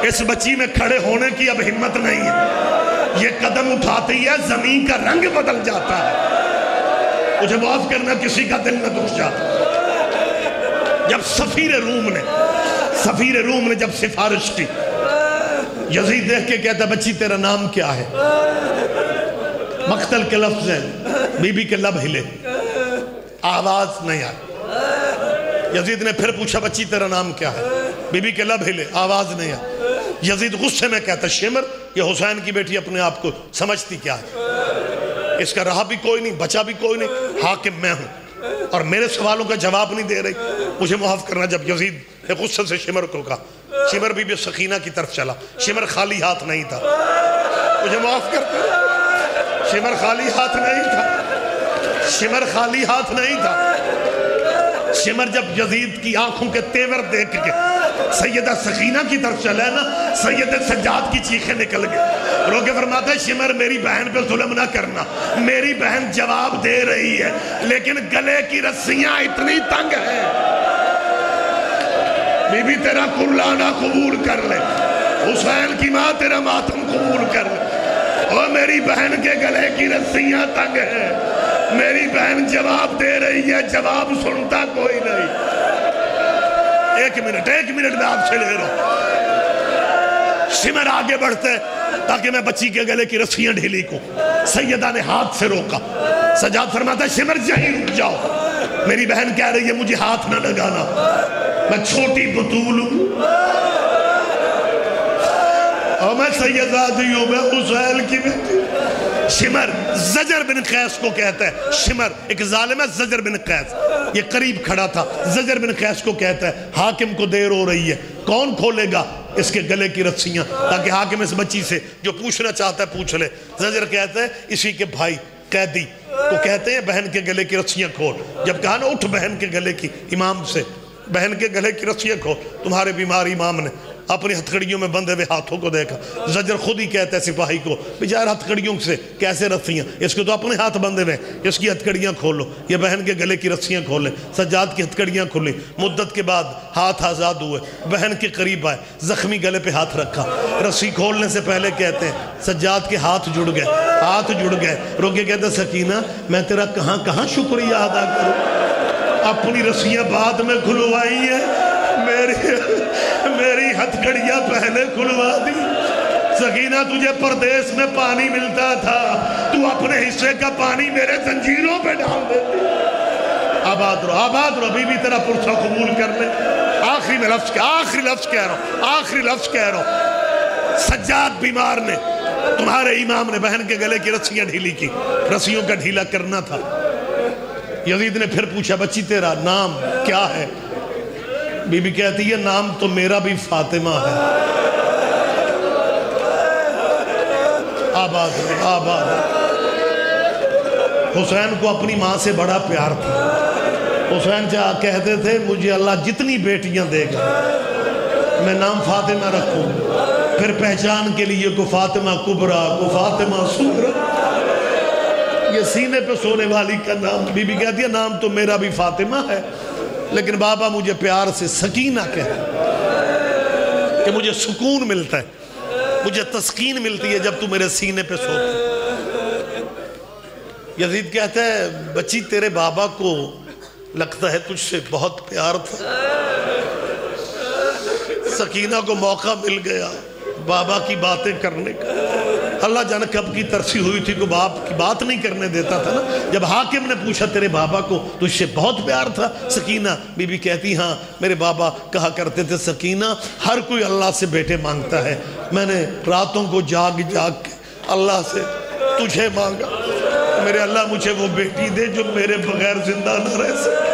اس بچی میں کھڑے ہونے کی اب ہمت نہیں ہے، یہ قدم اٹھاتی ہے زمین کا رنگ بدل جاتا ہے۔ مجھے معاف کرنا کسی کا دل نہ دکھ جاتا۔ جب سفیر روم نے جب سفارش کی، یزید دیکھ کے کہتا بچی تیرا نام کیا ہے؟ مقتل کے لفظ ہیں، بی بی کے لب ہلے، آواز نہیں آئی۔ یزید نے پھر پوچھا بچی تیرا نام کیا ہے؟ بی بی کے لب ہلے، آواز نہیں آئی۔ یزید غصے میں کہتا شمر، یہ حسین کی بیٹی اپنے آپ کو سمجھتی کیا ہے؟ اس کا رہا بھی کوئی نہیں، بچا بھی کوئی نہیں، حاکم میں ہوں اور میرے سوالوں کا جواب نہیں دے رہی۔ مجھے معاف کرنا، جب یزید نے غصے سے شمر کو کہا، شمر بی بی سکینہ کی طرف چلا، شمر خالی ہاتھ نہیں تھا۔ مجھے معاف کرنا، شمر خالی ہاتھ نہیں تھا۔ شمر جب یزید کی آنکھوں کے تیور دیکھ کے سیدہ سکینہ کی طرف چلا ہے نا، سید سجاد کی چیخیں نکل گئے۔ رو کے فرماتا ہے شمر میری بہن پہ ظلم نہ کرنا، میری بہن جواب دے رہی ہے لیکن گلے کی رسیاں اتنی تنگ ہیں، بی بی تیرا قرلانہ قبول کر لے، حسین کی ماں تیرا ماتم قبول کر لے، اور میری بہن کے گلے کی رسیاں تنگ ہیں، میری بہن جواب دے رہی ہے، جواب سنتا کوئی نہیں۔ ایک منٹ میں آپ سے لے رہا ہوں۔ شمر آگے بڑھتے تاکہ میں بچی کے گلے کی رسیاں ڈھیلی کو، سیدہ نے ہاتھ سے روکا۔ سجاد فرماتا ہے شمر یہیں رک جاؤ، میری بہن کہہ رہی ہے مجھے ہاتھ نہ لگانا، میں چھوٹی بطول ہوں اور میں سیدادی ہوں، میں حسین کی بیٹی۔ شمر زجر بن قیس کو کہتا ہے، شمر ایک ظالم ہے، زجر بن قیس یہ قریب کھڑا تھا، زجر بن قیس کو کہتا ہے حاکم کو دیر ہو رہی ہے، کون کھولے گا اس کے گلے کی رسیاں تاکہ حاکم اس بچی سے جو پوچھنا چاہتا ہے پوچھ لے۔ زجر کہتا ہے اسی کے بھائی قیدی کو کہتے ہیں بہن کے گلے کی رسیاں کھول. جب کہا نا اٹھ بہن کے گلے کی، امام سے بہن کے گلے کی رسیاں کھول، تمہارے بیمار امام نے اپنی ہتھکڑیوں میں بندھے ہوئے ہاتھوں کو دیکھا. زجر خود ہی کہتا ہے سپاہی کو، بیچارہ ہتھکڑیوں سے کیسے رسیاں، اس کو تو اپنے ہاتھ بندھے ہوئے، اس کی ہتھکڑیاں کھولو. یہ بہن کے گلے کی رسیاں کھولیں. سجاد کی ہتھکڑیاں کھولیں. مدت کے بعد ہاتھ آزاد ہوئے، بہن کے قریب آئے، زخمی گلے پہ ہاتھ رکھا. رسی کھولنے سے پہلے کہتے ہیں سجاد کے ہاتھ جڑ گئے، ہاتھ جڑ گئے. روکے کہتے ہیں سکینہ میں تیرا کہاں کہاں شکریہ ادا کروں، اپنی رسیاں بعد میں کھلوائی ہیں، میری ہتھکڑیاں پہلے کھلوا دی. سکینہ تجھے پردیس میں پانی ملتا تھا، تو اپنے حصے کا پانی میرے زنجیروں پہ ڈال دیتی. آباد رہو، ابھی بھی تیرا پرسہ قبول کر لے. آخری لفظ کہہ رہا ہوں. سجاد بیمار نے، تمہارے امام نے بہن کے گلے کی رسیاں ڈھیلی کی، رسیوں کا ڈھیلا کرنا تھا. یزید نے پھر پوچھا بچی تیرا نام کیا ہے؟ بی بی کہتی ہے نام تو میرا بھی فاطمہ ہے. آباد. حسین کو اپنی ماں سے بڑا پیار تھا. حسین کہتے تھے مجھے اللہ جتنی بیٹیاں دے گا میں نام فاطمہ رکھوں، پھر پہچان کے لیے کو فاطمہ کبرا، کو فاطمہ صغرا. یہ سینے پہ سونے والی کا نام. بی بی کہتی ہے نام تو میرا بھی فاطمہ ہے، لیکن بابا مجھے پیار سے سکینہ کہتا کہ مجھے سکون ملتا ہے، مجھے تسکین ملتی ہے جب تو میرے سینے پہ سوتی. یزید کہتا ہے بچی تیرے بابا کو لگتا ہے تجھ سے بہت پیار تھا. سکینہ کو موقع مل گیا بابا کی باتیں کرنے کا. اللہ جانے کب کی ترسی ہوئی تھی کہ باپ کی بات نہیں کرنے دیتا تھا نا. جب حاکم نے پوچھا تیرے بابا کو تجھ سے بہت پیار تھا سکینہ، بی بی کہتی ہاں میرے بابا کہا کرتے تھے سکینہ ہر کوئی اللہ سے بیٹے مانگتا ہے، میں نے راتوں کو جاگ جاگ کے اللہ سے تجھے مانگا. میرے اللہ مجھے وہ بیٹی دے جو میرے بغیر زندہ نہ رہ سکے،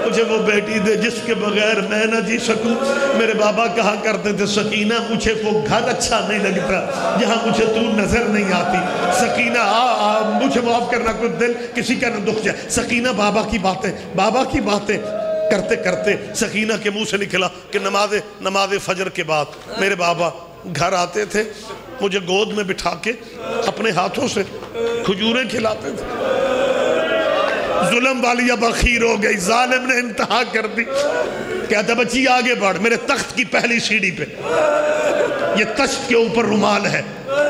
مجھے وہ بیٹی دے جس کے بغیر میں نہ جی سکوں. میرے بابا کہا کرتے تھے سکینہ مجھے وہ گھر اچھا نہیں لگتا جہاں مجھے تو نظر نہیں آتی. سکینہ مجھے معاف کرنا کوئی دل کسی کا نہ دکھ جائے. سکینہ بابا کی باتیں کرتے کرتے سکینہ کے منہ سے نکلا کہ نماز فجر کے بعد میرے بابا گھر آتے تھے، مجھے گود میں بٹھا کے اپنے ہاتھوں سے کھجوریں کھلاتے تھے. ظلم والی اب اخیر ہو گئی، ظالم نے انتہا کر دی. کہتا بچی آگے بڑھ، میرے تخت کی پہلی سیڑھی پہ یہ تشت کے اوپر رومال ہے،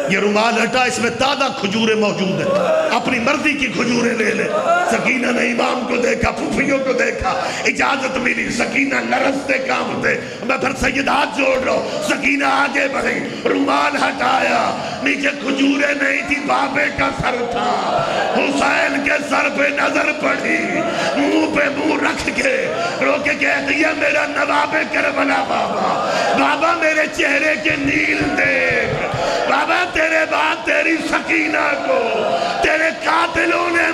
یہ رومال ہٹا، اس میں تازہ کھجوریں موجود ہیں، اپنی مرضی کی کھجوریں لے لے. سکینہ نے امام کو دیکھا، پھوپھیوں کو دیکھا، اجازت ملی. سکینہ لرزتے کانپتے، میں پھر سید ہاتھ جوڑ رہا ہوں. سکینہ آگے بڑھی، رومال ہٹایا، نیچے کھجوریں نہیں تھی، بابے کا سر تھا. حسین کے سر پہ نظر پڑی، منہ پہ منہ رکھ کے رو کے کہتی ہے میرا نواب کربلا بابا میرے چہرے کے نیل دیکھ. بابا تیرے بعد تیری سکینہ کو تیرے قاتلوں نے